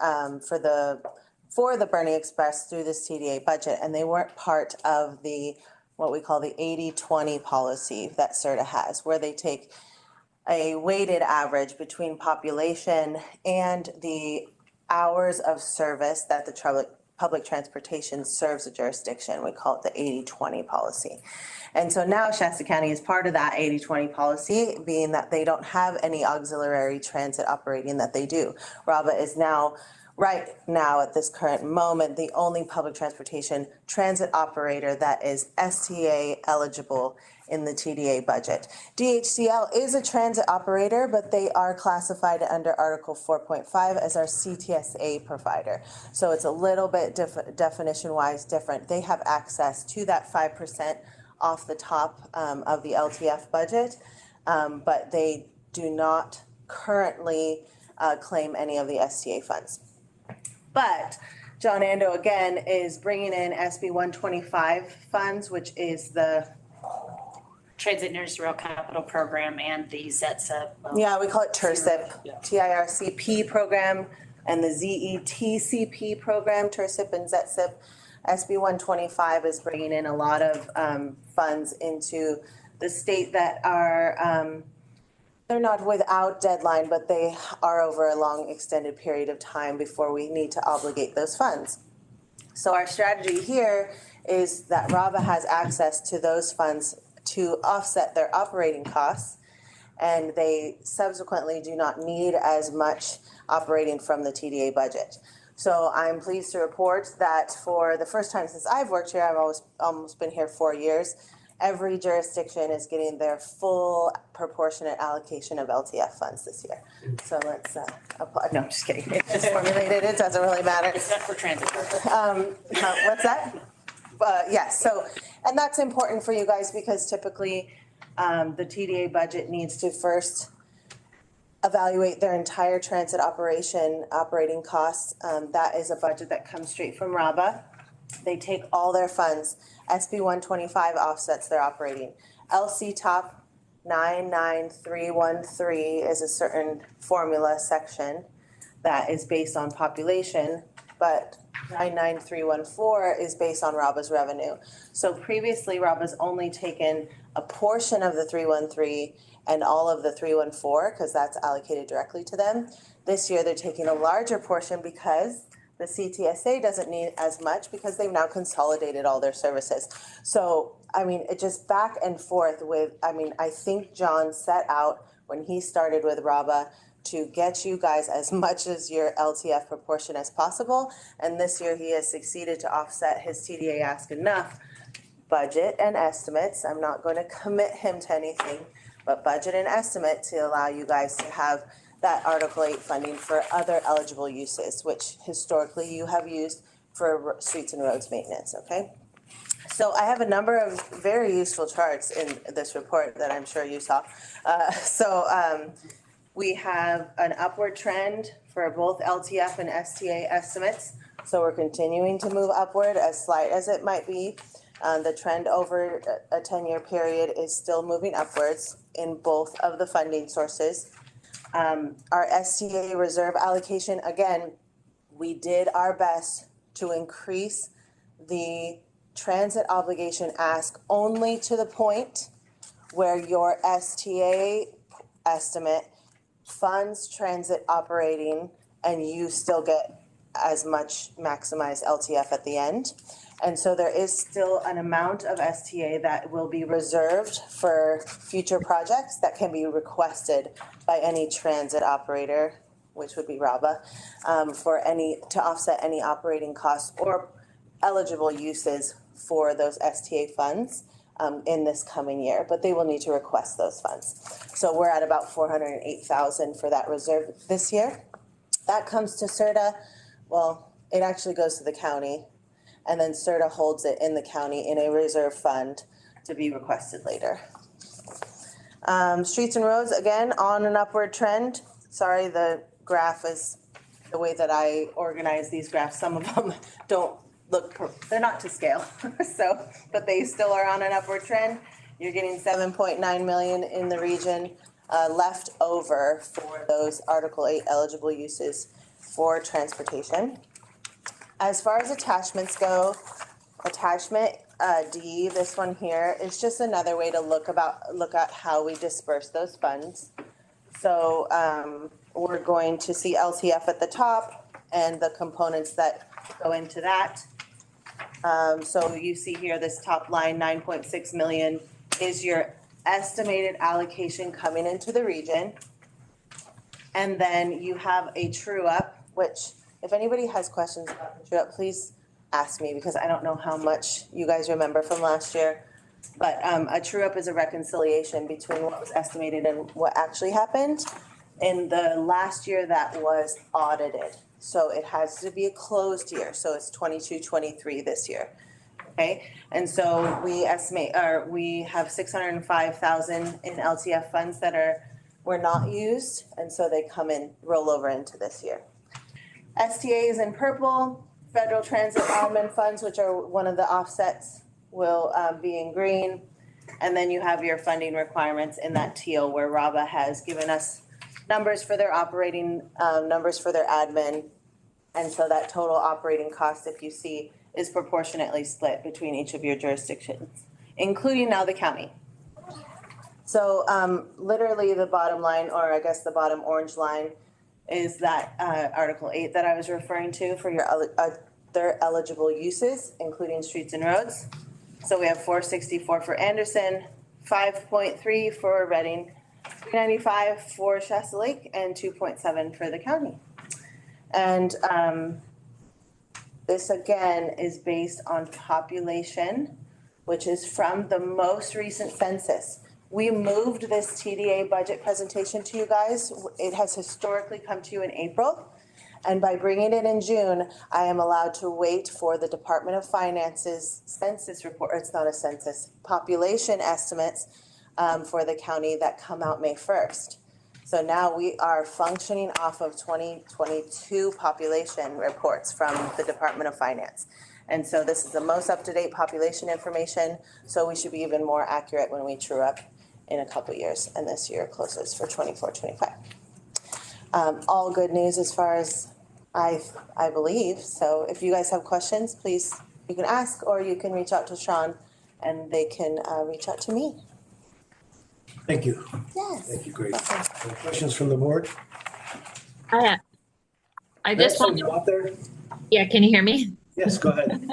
for the Bernie Express through this TDA budget, and they weren't part of the what we call the 80-20 policy that SRTA has, where they take a weighted average between population and the hours of service that the public transportation serves a jurisdiction. We call it the 80-20 policy. And so now Shasta County is part of that 80-20 policy, being that they don't have any auxiliary transit operating that they do. RABA is now, right now at this current moment, the only public transportation transit operator that is STA eligible in the TDA budget. DHCL is a transit operator, but they are classified under Article 4.5 as our CTSA provider. So it's a little bit definition-wise different. They have access to that 5% off the top of the LTF budget, but they do not currently claim any of the STA funds. But John Ando again is bringing in SB 125 funds, which is the Transit Nearest Rail Capital Program and the ZETSA. Yeah, we call it TIRCP, TIRCP program, and the ZETCP program, TIRCP and ZETSIP. SB 125 is bringing in a lot of funds into the state that are, they're not without deadline, but they are over a long extended period of time before we need to obligate those funds. So our strategy here is that RABA has access to those funds to offset their operating costs, and they subsequently do not need as much operating from the TDA budget. So I'm pleased to report that for the first time since I've worked here, I've almost been here 4 years, every jurisdiction is getting their full proportionate allocation of LTF funds this year. So let's apply. No, I'm just kidding. It's just formulated. It doesn't really matter. It's not for transit. What's that? Yes. So, and that's important for you guys because typically the TDA budget needs to first evaluate their entire transit operating costs. That is a budget that comes straight from RABA. They take all their funds. SB 125 offsets their operating. LC Top 99313 is a certain formula section that is based on population, but 99314 is based on RABA's revenue. So previously RABA's only taken a portion of the 313 and all of the 314 because that's allocated directly to them. This year they're taking a larger portion because the CTSA doesn't need as much because they've now consolidated all their services. So, I mean, it just back and forth with, I mean, I think John set out when he started with RABA to get you guys as much as your LTF proportion as possible. And this year he has succeeded to offset his TDA Ask Enough budget and estimates. I'm not going to commit him to anything, but budget and estimate to allow you guys to have that Article 8 funding for other eligible uses, which historically you have used for streets and roads maintenance, okay? So I have a number of very useful charts in this report that I'm sure you saw. We have an upward trend for both LTF and STA estimates. So we're continuing to move upward, as slight as it might be. The trend over a 10-year period is still moving upwards in both of the funding sources. Our STA reserve allocation, again, we did our best to increase the transit obligation ask only to the point where your STA estimate funds transit operating and you still get as much maximized LTF at the end. And so there is still an amount of STA that will be reserved for future projects that can be requested by any transit operator, which would be RABA, to offset any operating costs or eligible uses for those STA funds in this coming year, but they will need to request those funds. So we're at about 408,000 for that reserve this year. That comes to SRTA. Well, it actually goes to the county, and then SRTA holds it in the county in a reserve fund to be requested later. Streets and roads, again, on an upward trend. Sorry, the graph is the way that I organize these graphs. Some of them don't look, they're not to scale. So, but they still are on an upward trend. You're getting 7.9 million in the region left over for those Article 8 eligible uses for transportation. As far as attachments go, attachment D, this one here, is just another way to look at how we disperse those funds. So we're going to see LTF at the top and the components that go into that. So you see here, this top line, 9.6 million is your estimated allocation coming into the region. And then you have a true up, which if anybody has questions about the true up, please ask me because I don't know how much you guys remember from last year. But a true up is a reconciliation between what was estimated and what actually happened. In the last year that was audited. So it has to be a closed year. So it's 22-23 this year. Okay, and so we estimate, or we have 605,000 in LTF funds that were not used, and so they come in, roll over into this year. STA is in purple, federal transit admin funds, which are one of the offsets, will be in green, and then you have your funding requirements in that teal where RABA has given us numbers for their operating, numbers for their admin, and so that total operating cost, if you see, is proportionately split between each of your jurisdictions, including now the county. So literally the bottom line, or I guess the bottom orange line, is that Article 8 that I was referring to for your other eligible uses, including streets and roads. So we have 464 for Anderson, 5.3 for Reading, 395 for Shasta Lake, and 2.7 for the county. And this again is based on population, which is from the most recent census. We moved this TDA budget presentation to you guys. It has historically come to you in April. And by bringing it in June, I am allowed to wait for the Department of Finance's census report. It's not a census, population estimates for the county that come out May 1st. So now we are functioning off of 2022 population reports from the Department of Finance. And so this is the most up-to-date population information. So we should be even more accurate when we true up in a couple years. And this year closes for 24-25. All good news as far as I believe. So if you guys have questions, please, you can ask or you can reach out to Sean and they can reach out to me. Thank you. Yes. Thank you, great. Any questions from the board? I just want to. Yeah, can you hear me? Yes, go ahead.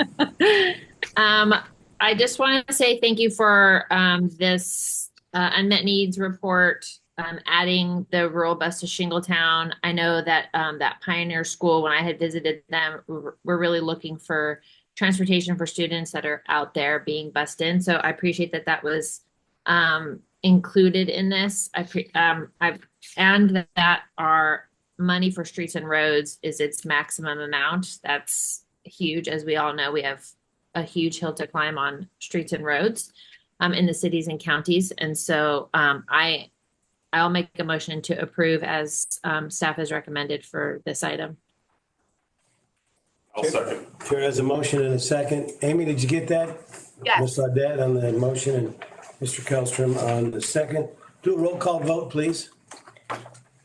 I just want to say thank you for this unmet needs report, adding the rural bus to Shingletown. I know that that Pioneer School, when I had visited them, we're really looking for transportation for students that are out there being bused in. So I appreciate that that was included in this. And that our money for streets and roads is its maximum amount. That's huge. As we all know, we have a huge hill to climb on streets and roads in the cities and counties. And so I'll make a motion to approve as staff has recommended for this item. I'll second. Chair has a motion and a second. Amy, did you get that? Yes. Ms. Audette on the motion and Mr. Kellstrom on the second. Do a roll call vote, please.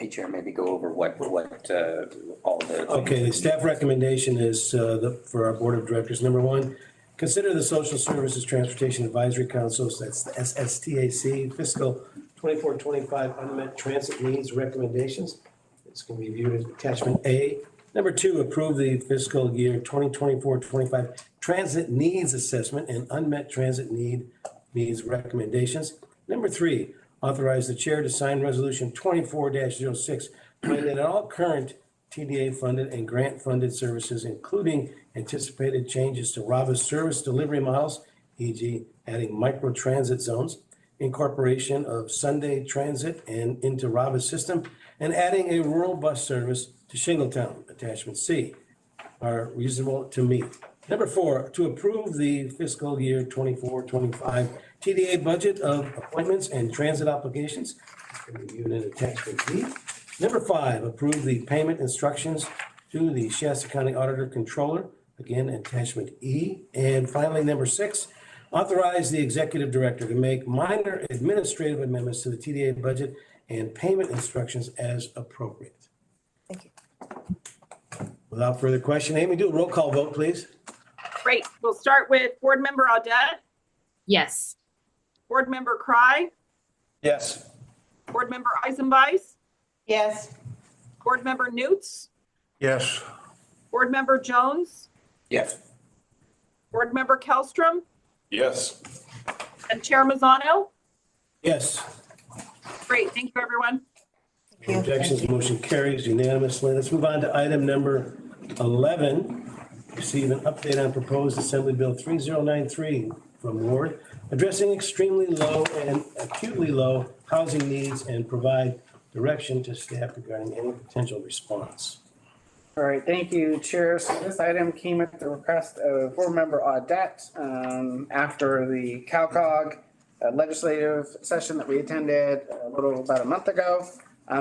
Hey, Chair, maybe go over what all the. Okay, the staff recommendation is for our Board of Directors. Number one, consider the Social Services Transportation Advisory Council, so that's the SSTAC, fiscal 24-25 unmet transit needs recommendations. It's going to be viewed as attachment A. Number two, approve the fiscal year 2024-25 transit needs assessment and unmet transit needs recommendations. Number three, authorize the chair to sign resolution 24-06, finding that all current TDA funded and grant funded services, including anticipated changes to RABA's service delivery models, e.g. adding micro transit zones, incorporation of Sunday transit and into RABA's system, and adding a rural bus service to Shingletown, attachment C, are reasonable to meet. Number four, to approve the fiscal year 24-25 TDA budget of appointments and transit obligations, reviewed in attachment B. Number five, approve the payment instructions to the Shasta County Auditor Controller, again, attachment E. And finally, number six, authorize the executive director to make minor administrative amendments to the TDA budget and payment instructions as appropriate. Thank you. Without further question, Amy, do a roll call vote, please. Great. We'll start with Board Member Audette. Yes. Board Member Cry. Yes. Board Member Eisenbeis. Yes. Board Member Newts. Yes. Board Member Jones, Yes. Board Member Kellstrom, Yes. and Chair Mazzano. Yes. Great, thank you, everyone. No objections, motion carries unanimously. Let's move on to item number 11. Receive an update on proposed Assembly Bill 3093 from Ward, addressing extremely low and acutely low housing needs and provide direction to staff regarding any potential response. All right, thank you, Chair. So this item came at the request of Board Member Audette after the CalCog legislative session that we attended about a month ago.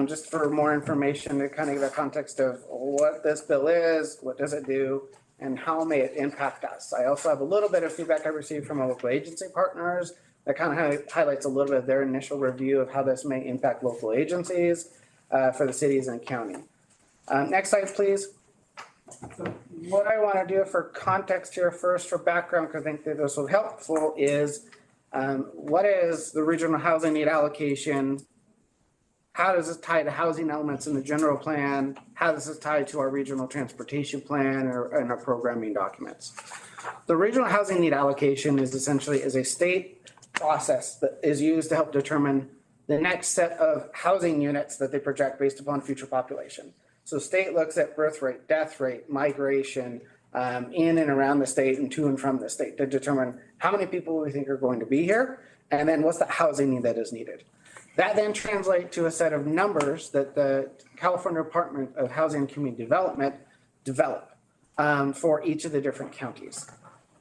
Just for more information to kind of give a context of what this bill is, what does it do, and how may it impact us. I also have a little bit of feedback I received from our local agency partners that kind of highlights a little bit of their initial review of how this may impact local agencies for the cities and county. Next slide, please. What I want to do for context here first, for background, because I think that this will be helpful, is what is the regional housing need allocation? How does this tie to housing elements in the general plan? How does this tie to our regional transportation plan and our programming documents? The regional housing need allocation is essentially a state process that is used to help determine the next set of housing units that they project based upon future population. So state looks at birth rate, death rate, migration in and around the state and to and from the state to determine how many people we think are going to be here, and then what's the housing need that is needed. That then translates to a set of numbers that the California Department of Housing and Community Development develop for each of the different counties.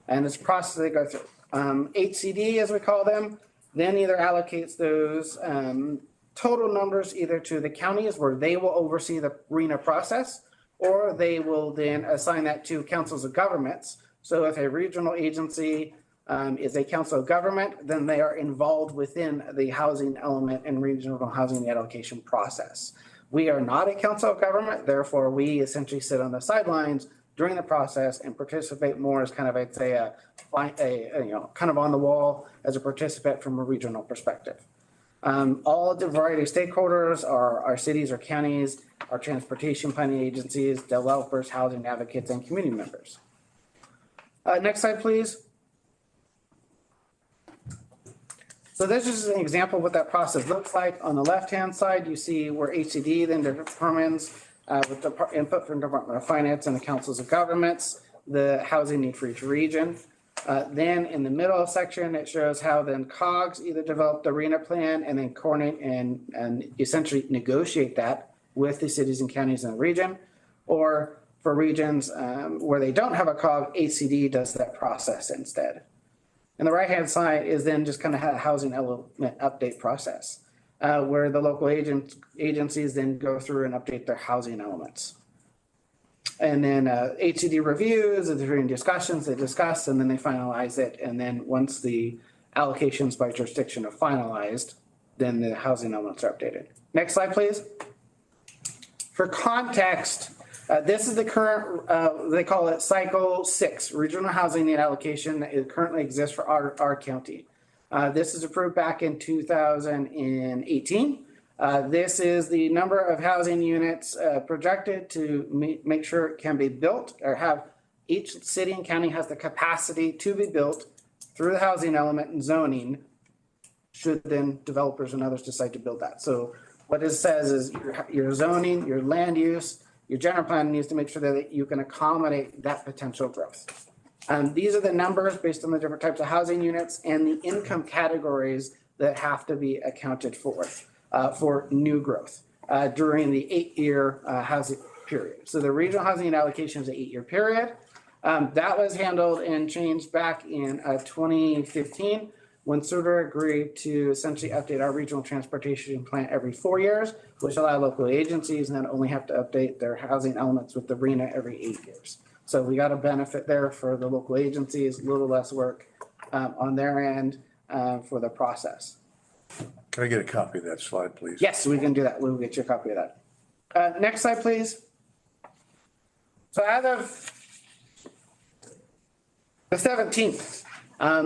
And it's a process they go through. HCD, as we call them, then either allocates those total numbers either to the counties where they will oversee the RENA process, or they will then assign that to councils of governments. So if a regional agency is a council of government, then they are involved within the housing element and regional housing allocation process. We are not a council of government, therefore we essentially sit on the sidelines during the process and participate more as kind of, I'd say, kind of on the wall as a participant from a regional perspective. All the variety of stakeholders are our cities or counties, our transportation planning agencies, developers, housing advocates, and community members. Next slide, please. So this is an example of what that process looks like. On the left-hand side, you see where HCD then determines with the input from the Department of Finance and the councils of governments, the housing need for each region. Then in the middle section, it shows how then COGS either develop the RENA plan and then coordinate and essentially negotiate that with the cities and counties in the region. Or for regions where they don't have a COG, HCD does that process instead. And the right-hand side is then just kind of a housing element update process where the local agencies then go through and update their housing elements. And then HCD reviews, and during discussions, they discuss, and then they finalize it. And then once the allocations by jurisdiction are finalized, then the housing elements are updated. Next slide, please. For context, this is the current, they call it Cycle 6, Regional Housing Need Allocation that currently exists for our county. This is approved back in 2018. This is the number of housing units projected to make sure it can be built or have each city and county has the capacity to be built through the housing element and zoning should then developers and others decide to build that. So what it says is your zoning, your land use, your general plan needs to make sure that you can accommodate that potential growth. These are the numbers based on the different types of housing units and the income categories that have to be accounted for new growth during the 8-year housing period. So the regional housing allocation is an 8-year period. That was handled and changed back in 2015 when SRTA agreed to essentially update our regional transportation plan every 4 years, which allow local agencies not only have to update their housing elements with the RENA every 8 years. So we got a benefit there for the local agencies, a little less work on their end for the process. Can I get a copy of that slide, please? Yes, we can do that. We'll get you a copy of that. Next slide, please. So as of the 17th,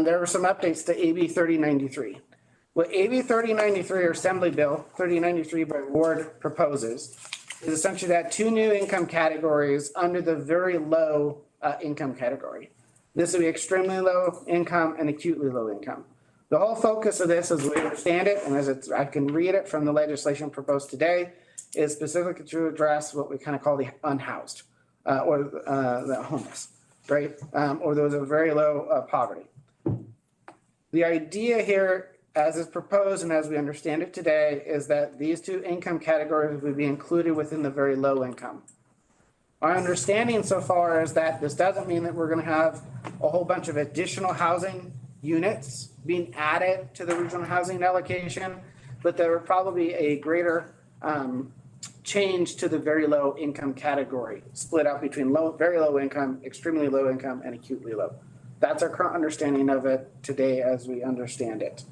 there were some updates to AB 3093. What AB 3093 or Assembly Bill 3093 by Ward proposes is essentially that two new income categories under the very low income category. This would be extremely low income and acutely low income. The whole focus of this, as we understand it, and I can read it from the legislation proposed today, is specifically to address what we kind of call the unhoused or the homeless, right? Or those of very low poverty. The idea here, as is proposed and as we understand it today, is that these two income categories would be included within the very low income. Our understanding so far is that this doesn't mean that we're going to have a whole bunch of additional housing units being added to the regional housing allocation, but there would probably be a greater change to the very low income category, split out between very low income, extremely low income, and acutely low. That's our current understanding of it today as we understand it.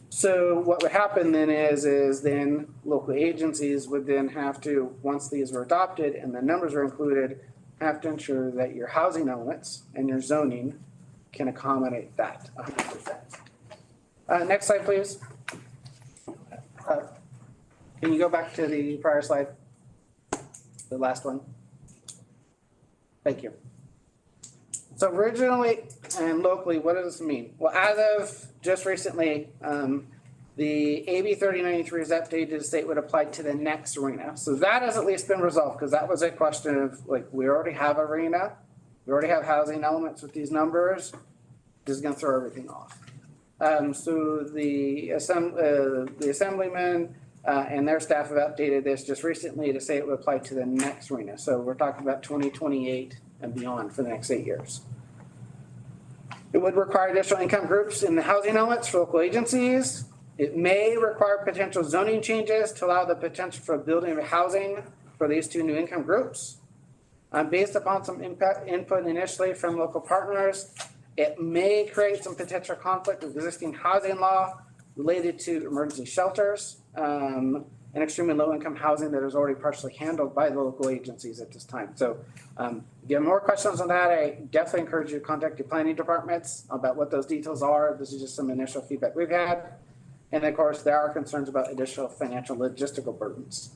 So what would happen then is then local agencies would then have to, once these were adopted and the numbers are included, have to ensure that your housing elements and your zoning can accommodate that 100%. Next slide, please. Can you go back to the prior slide? The last one. Thank you. So originally and locally, what does this mean? Well, as of just recently, the AB 3093 is updated to state would apply to the next arena. So that has at least been resolved because that was a question of like, we already have arena. We already have housing elements with these numbers. This is going to throw everything off. So the assemblyman and their staff have updated this just recently to say it would apply to the next arena. So we're talking about 2028 and beyond for the next 8 years. It would require additional income groups in the housing elements for local agencies. It may require potential zoning changes to allow the potential for building of housing for these two new income groups. Based upon some input initially from local partners, it may create some potential conflict with existing housing law related to emergency shelters and extremely low income housing that is already partially handled by the local agencies at this time. So if you have more questions on that, I definitely encourage you to contact your planning departments about what those details are. This is just some initial feedback we've had. And of course, there are concerns about additional financial logistical burdens.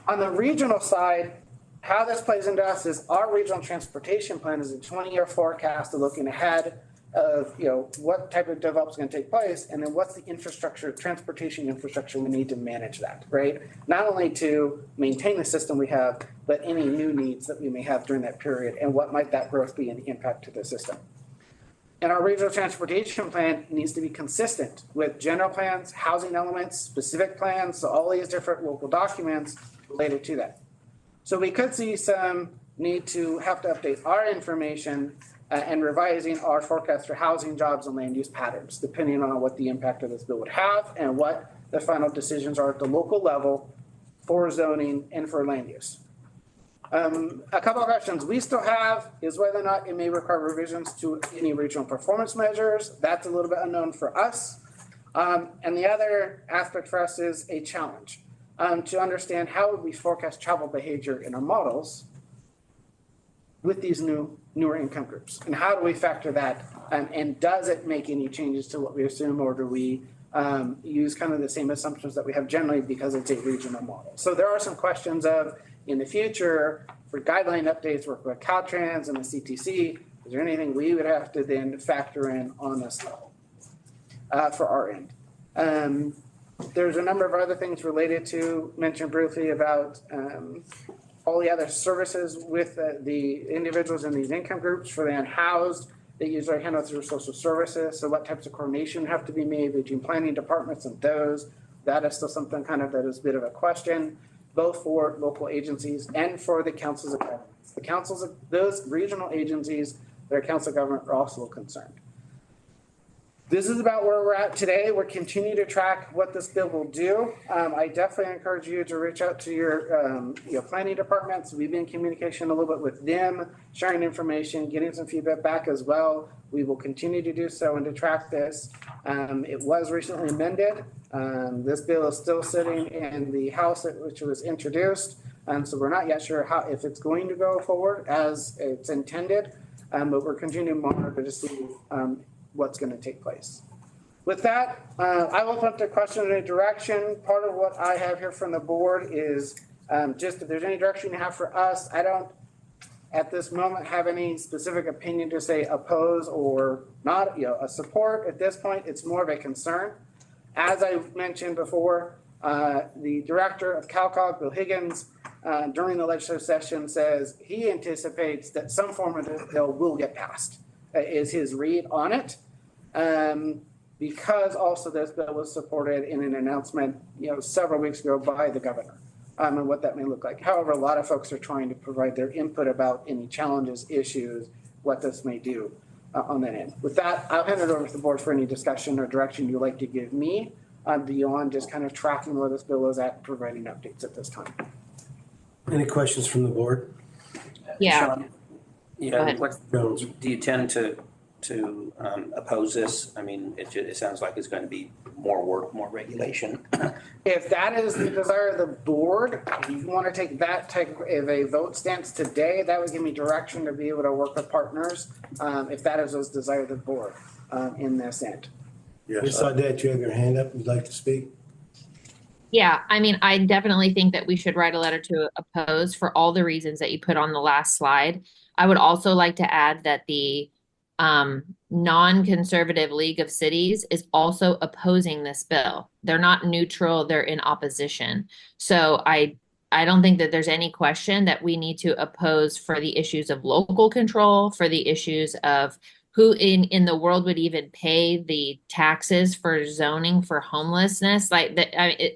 On the regional side, how this plays into us is our regional transportation plan is a 20-year forecast of looking ahead of what type of development is going to take place, and then what's the infrastructure, transportation infrastructure we need to manage that, right? Not only to maintain the system we have, but any new needs that we may have during that period, and what might that growth be and the impact to the system. And our regional transportation plan needs to be consistent with general plans, housing elements, specific plans, so all these different local documents related to that. So we could see some need to have to update our information and revising our forecast for housing, jobs, and land use patterns, depending on what the impact of this bill would have and what the final decisions are at the local level for zoning and for land use. A couple of questions we still have is whether or not it may require revisions to any regional performance measures. That's a little bit unknown for us. And the other aspect for us is a challenge to understand how would we forecast travel behavior in our models with these newer income groups, and how do we factor that? And does it make any changes to what we assume, or do we use kind of the same assumptions that we have generally because it's a regional model? So there are some questions of, in the future, for guideline updates, work with Caltrans and the CTC, is there anything we would have to then factor in on this level for our end? There's a number of other things related to, mentioned briefly about all the other services with the individuals in these income groups for the unhoused that usually handle through social services. So what types of coordination have to be made between planning departments and those? That is still something kind of that is a bit of a question, both for local agencies and for the councils of government. The councils of those regional agencies that are council of government are also concerned. This is about where we're at today. We're continuing to track what this bill will do. I definitely encourage you to reach out to your planning departments. We've been in communication a little bit with them, sharing information, getting some feedback back as well. We will continue to do so and to track this. It was recently amended. This bill is still sitting in the House at which it was introduced. So we're not yet sure if it's going to go forward as it's intended, but we're continuing to monitor to see what's going to take place. With that, I will open up the question and direction. Part of what I have here from the board is just if there's any direction you have for us. I don't, at this moment, have any specific opinion to say oppose or not, a support. At this point, it's more of a concern. As I mentioned before, the director of CalCog, Bill Higgins, during the legislative session says he anticipates that some form of the bill will get passed, is his read on it. Because also this bill was supported in an announcement, several weeks ago by the governor, and what that may look like. However, a lot of folks are trying to provide their input about any challenges, issues, what this may do on that end. With that, I'll hand it over to the board for any discussion or direction you'd like to give me beyond just kind of tracking where this bill is at and providing updates at this time. Any questions from the board? Yeah. Sean? Go Yeah, ahead. do you tend to oppose this? I mean, it sounds like it's going to be more work, more regulation. If that is the desire of the board, if you want to take that type of a vote stance today, that would give me direction to be able to work with partners. If that is the desire of the board in this end. Yes. Ms. Audette, you have your hand up. Would you like to speak? Yeah, I mean, I definitely think that we should write a letter to oppose for all the reasons that you put on the last slide. I would also like to add that the non-conservative League of Cities is also opposing this bill. They're not neutral, they're in opposition. So I don't think that there's any question that we need to oppose for the issues of local control, for the issues of who in the world would even pay the taxes for zoning for homelessness.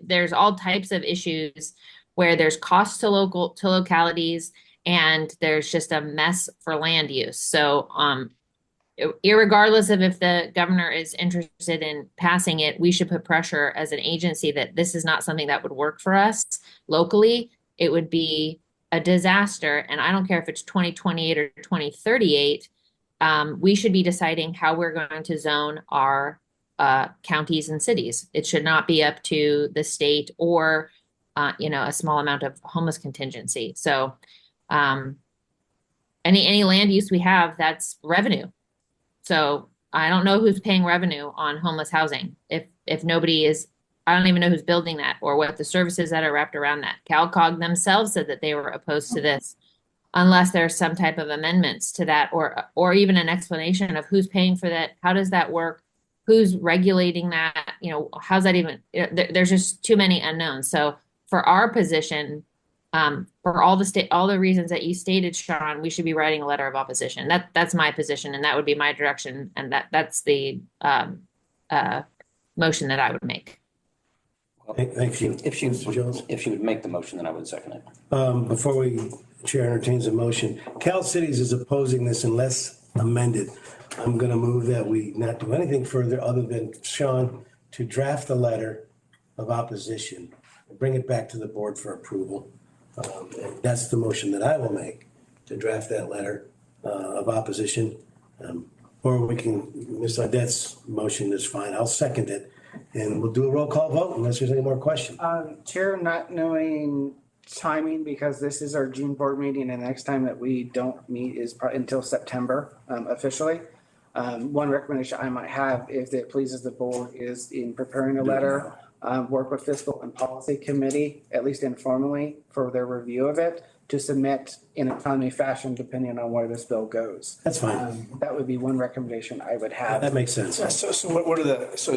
There's all types of issues where there's costs to localities, and there's just a mess for land use. So irregardless of if the governor is interested in passing it, we should put pressure as an agency that this is not something that would work for us locally. It would be a disaster. And I don't care if it's 2028 or 2038. We should be deciding how we're going to zone our counties and cities. It should not be up to the state or, a small amount of homeless contingency. So any land use we have, that's revenue. So I don't know who's paying revenue on homeless housing. If nobody is, I don't even know who's building that or what the services that are wrapped around that. CalCog themselves said that they were opposed to this unless there's some type of amendments to that or even an explanation of who's paying for that. How does that work? Who's regulating that? How's that even, there's just too many unknowns. So for our position, for all the reasons that you stated, Sean, we should be writing a letter of opposition. That's my position, and that would be my direction, and that's the motion that I would make. Thank you. If she would make the motion, then I would second it. Before we chair entertains a motion, Cal Cities is opposing this unless amended. I'm going to move that we not do anything further other than Sean to draft the letter of opposition and bring it back to the board for approval. And that's the motion that I will make, to draft that letter of opposition. Or we can, Ms. Audette's motion is fine. I'll second it. And we'll do a roll call vote unless there's any more questions. Chair, not knowing timing, because this is our June board meeting and the next time that we don't meet is until September officially. One recommendation I might have, if it pleases the board, is in preparing a letter, work with Fiscal and Policy Committee, at least informally, for their review of it, to submit in a timely fashion, depending on where this bill goes. That's fine. That would be one recommendation I would have. That makes sense. So is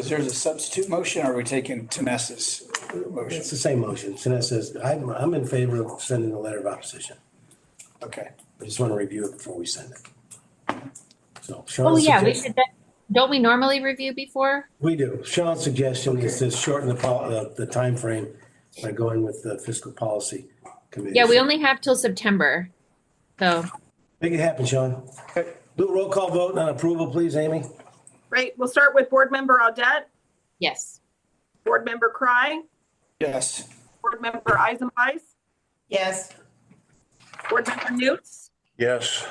there a substitute motion, or are we taking Tanessa's motion? It's the same motion. Tanessa says, I'm in favor of sending a letter of opposition. Okay. I just want to review it before we send it. So Sean's we should. Don't we normally review before? We do. Sean's suggestion is to shorten the time frame by going with the Fiscal Policy Committee. Yeah, we only have till September, so. Make it happen, Sean. Do a roll call vote on approval, please, Amy. Right, we'll start with Board Member Audette. Yes. Board Member Cry. Yes. Board Member Eisenbeis. Yes. Board Member Newts. Yes.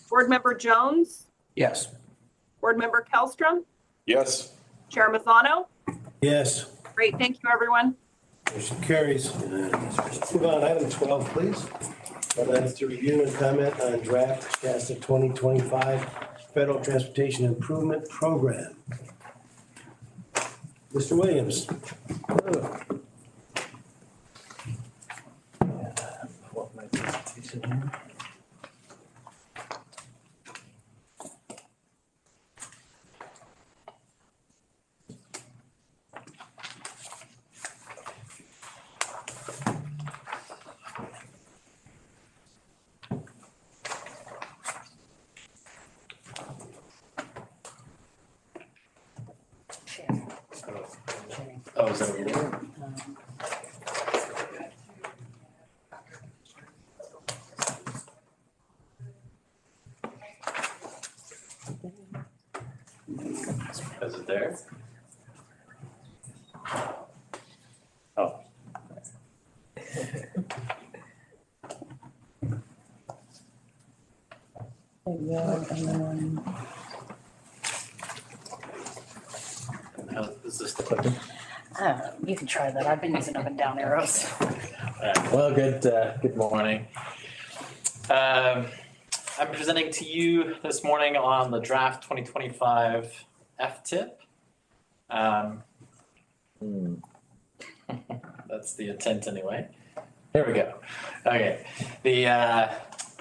Board Member Jones. Yes. Board Member Kellstrom. Yes. Chair Mazzano. Yes. Great, thank you, everyone. Motion carries. Move on, item 12, please. That's to review and comment on draft Shasta 2025 Federal Transportation Improvement Program. Mr. Williams. Pull up my presentation here. Oh, is that what you're doing? Is it there? Oh. Is this the clicker? You can try that. I've been using up and down arrows. All right, well, good morning. I'm presenting to you this morning on the draft 2025 FTIP. That's the intent anyway. There we go. Okay. The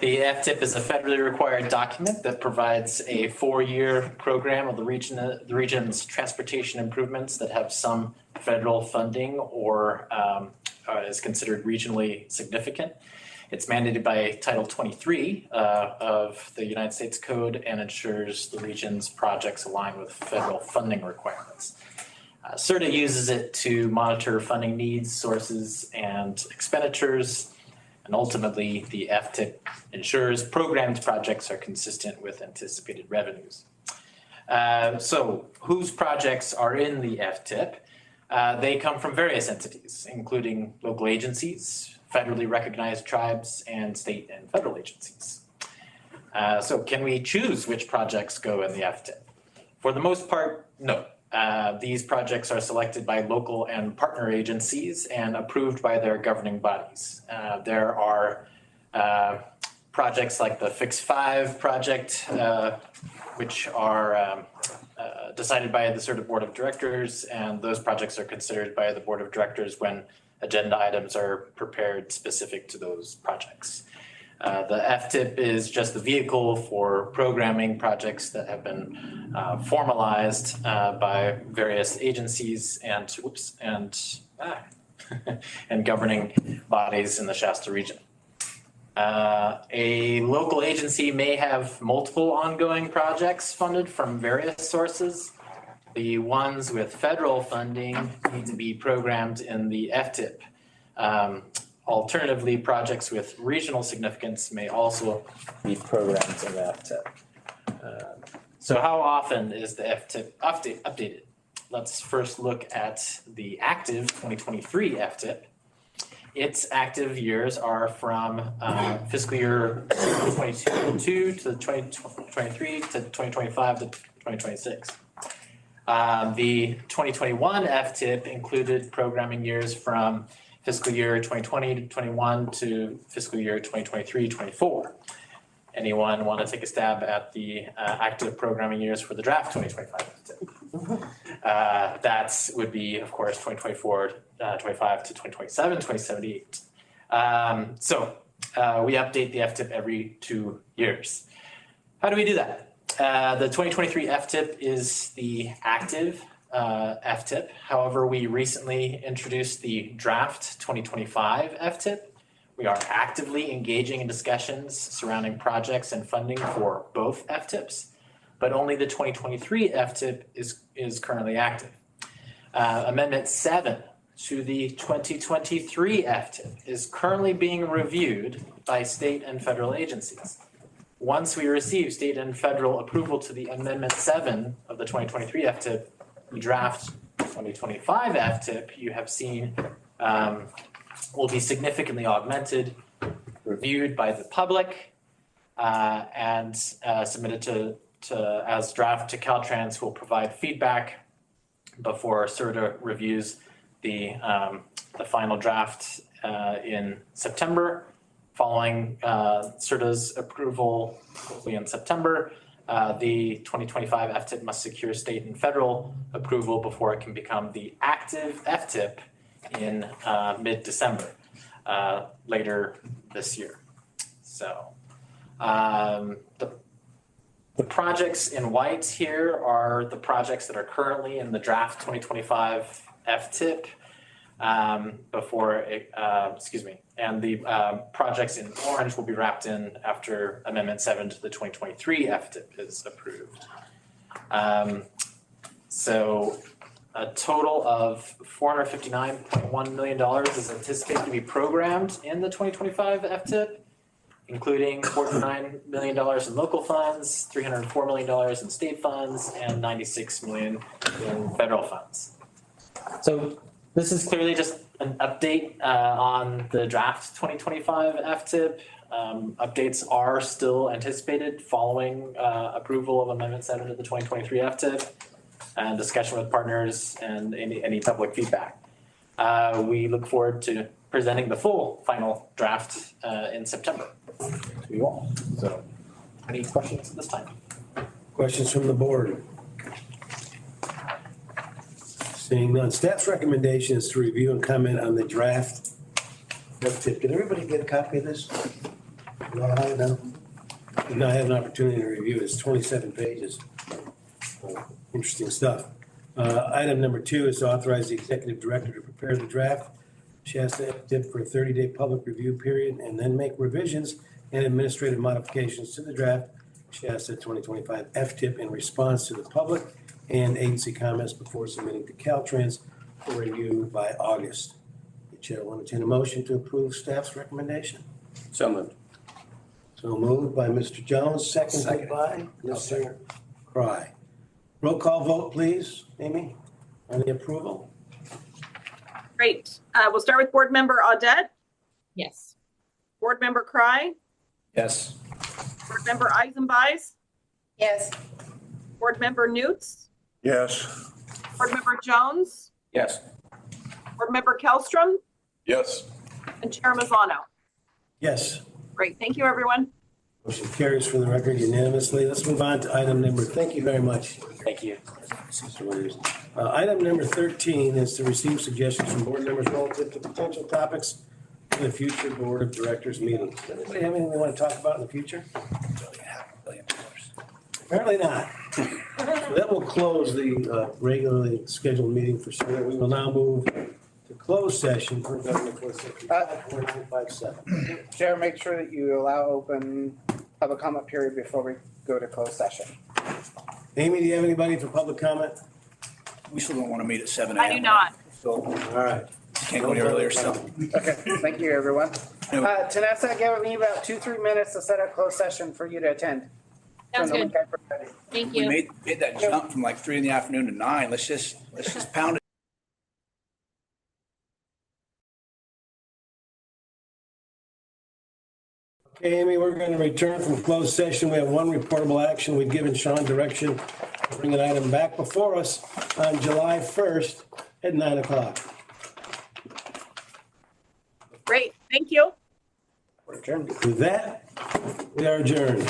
FTIP is a federally required document that provides a 4-year program of the region's transportation improvements that have some federal funding or is considered regionally significant. It's mandated by Title 23 of the United States Code and ensures the region's projects align with federal funding requirements. SRTA uses it to monitor funding needs, sources, and expenditures. And ultimately, the FTIP ensures programmed projects are consistent with anticipated revenues. So whose projects are in the FTIP? They come from various entities, including local agencies, federally recognized tribes, and state and federal agencies. So can we choose which projects go in the FTIP? For the most part, no. These projects are selected by local and partner agencies and approved by their governing bodies. There are projects like the Fix 5 project, which are decided by the SRTA Board of Directors, and those projects are considered by the Board of Directors when agenda items are prepared specific to those projects. The FTIP is just the vehicle for programming projects that have been formalized by various agencies and and governing bodies in the Shasta region. A local agency may have multiple ongoing projects funded from various sources. The ones with federal funding need to be programmed in the FTIP. Alternatively, projects with regional significance may also be programmed in the FTIP. So how often is the FTIP updated? Let's first look at the active 2023 FTIP. Its active years are from fiscal year 2022 to 2023 to 2025 to 2026. The 2021 FTIP included programming years from fiscal year 2020 to 21 to fiscal year 2023-24. Anyone want to take a stab at the active programming years for the draft 2025 FTIP? That would be, of course, 2024, 25 to 2027, 2078. So we update the FTIP every 2 years. How do we do that? The 2023 FTIP is the active FTIP. However, we recently introduced the draft 2025 FTIP. We are actively engaging in discussions surrounding projects and funding for both FTIPs, but only the 2023 FTIP is currently active. Amendment 7 to the 2023 FTIP is currently being reviewed by state and federal agencies. Once we receive state and federal approval to the Amendment 7 of the 2023 FTIP, the draft 2025 FTIP you have seen will be significantly augmented, reviewed by the public, and submitted to as draft to Caltrans, who will provide feedback before SRTA reviews the final draft in September. Following SRTA's approval, hopefully in September, The 2025 FTIP must secure state and federal approval before it can become the active FTIP in mid-December, later this year. So the projects in white here are the projects that are currently in the draft 2025 FTIP before it, and the projects in orange will be wrapped in after Amendment 7 to the 2023 FTIP is approved. So a total of $459.1 million is anticipated to be programmed in the 2025 FTIP, including $49 million in local funds, $304 million in state funds, and $96 million in federal funds. So this is clearly just an update on the draft 2025 FTIP. Updates are still anticipated following approval of Amendment 7 to the 2023 FTIP and discussion with partners and any public feedback. We look forward to presenting the full final draft in September to you all. So any questions at this time? Questions from the board? Seeing none. Staff's recommendation is to review and comment on the draft FTIP. Did everybody get a copy of this? No, I don't. Did not have an opportunity to review it. It's 27 pages. Interesting stuff. Item number 2 is to authorize the executive director to prepare the draft Shasta FTIP for a 30-day public review period and then make revisions and administrative modifications to the draft Shasta 2025 FTIP in response to the public and agency comments before submitting to Caltrans for review by August. The chair will entertain a motion to approve staff's recommendation. So moved. So moved by Mr. Jones, seconded by Mr. Cry. Roll call vote, please. Amy, on the approval? Great. We'll start with Board Member Audette. Yes. Board Member Cry. Yes. Board Member Eisenbeis. Yes. Board Member Newts. Yes. Board Member Jones. Yes. Board Member Kellstrom. Yes. And Chair Mazzano. Yes. Great. Thank you, everyone. Motion carries for the record unanimously. Let's move on to item number, thank you very much. Thank you. Item number 13 is to receive suggestions from board members relative to potential topics for the future board of directors meetings. Does anybody have anything they want to talk about in the future? Apparently not. So that will close the regularly scheduled meeting for sure. We will now move to closed session for government code section 5.957. Chair, make sure that you allow open public comment period before we go to closed session. Amy, do you have anybody for public comment? We still don't want to meet at 7 I do not. So, all right. Can't go any earlier, so. Okay, thank you, everyone. Tanessa, give me about 2-3 minutes to set up closed session for you to attend. Sounds good. Thank We you. made that jump from like 3 in the afternoon to 9. Let's just pound it. Okay, Amy, we're going to return from closed session. We have one reportable action. We've given Sean direction to bring an item back before us on July 1st at 9 o'clock. Great. Thank you. With that, we are adjourned.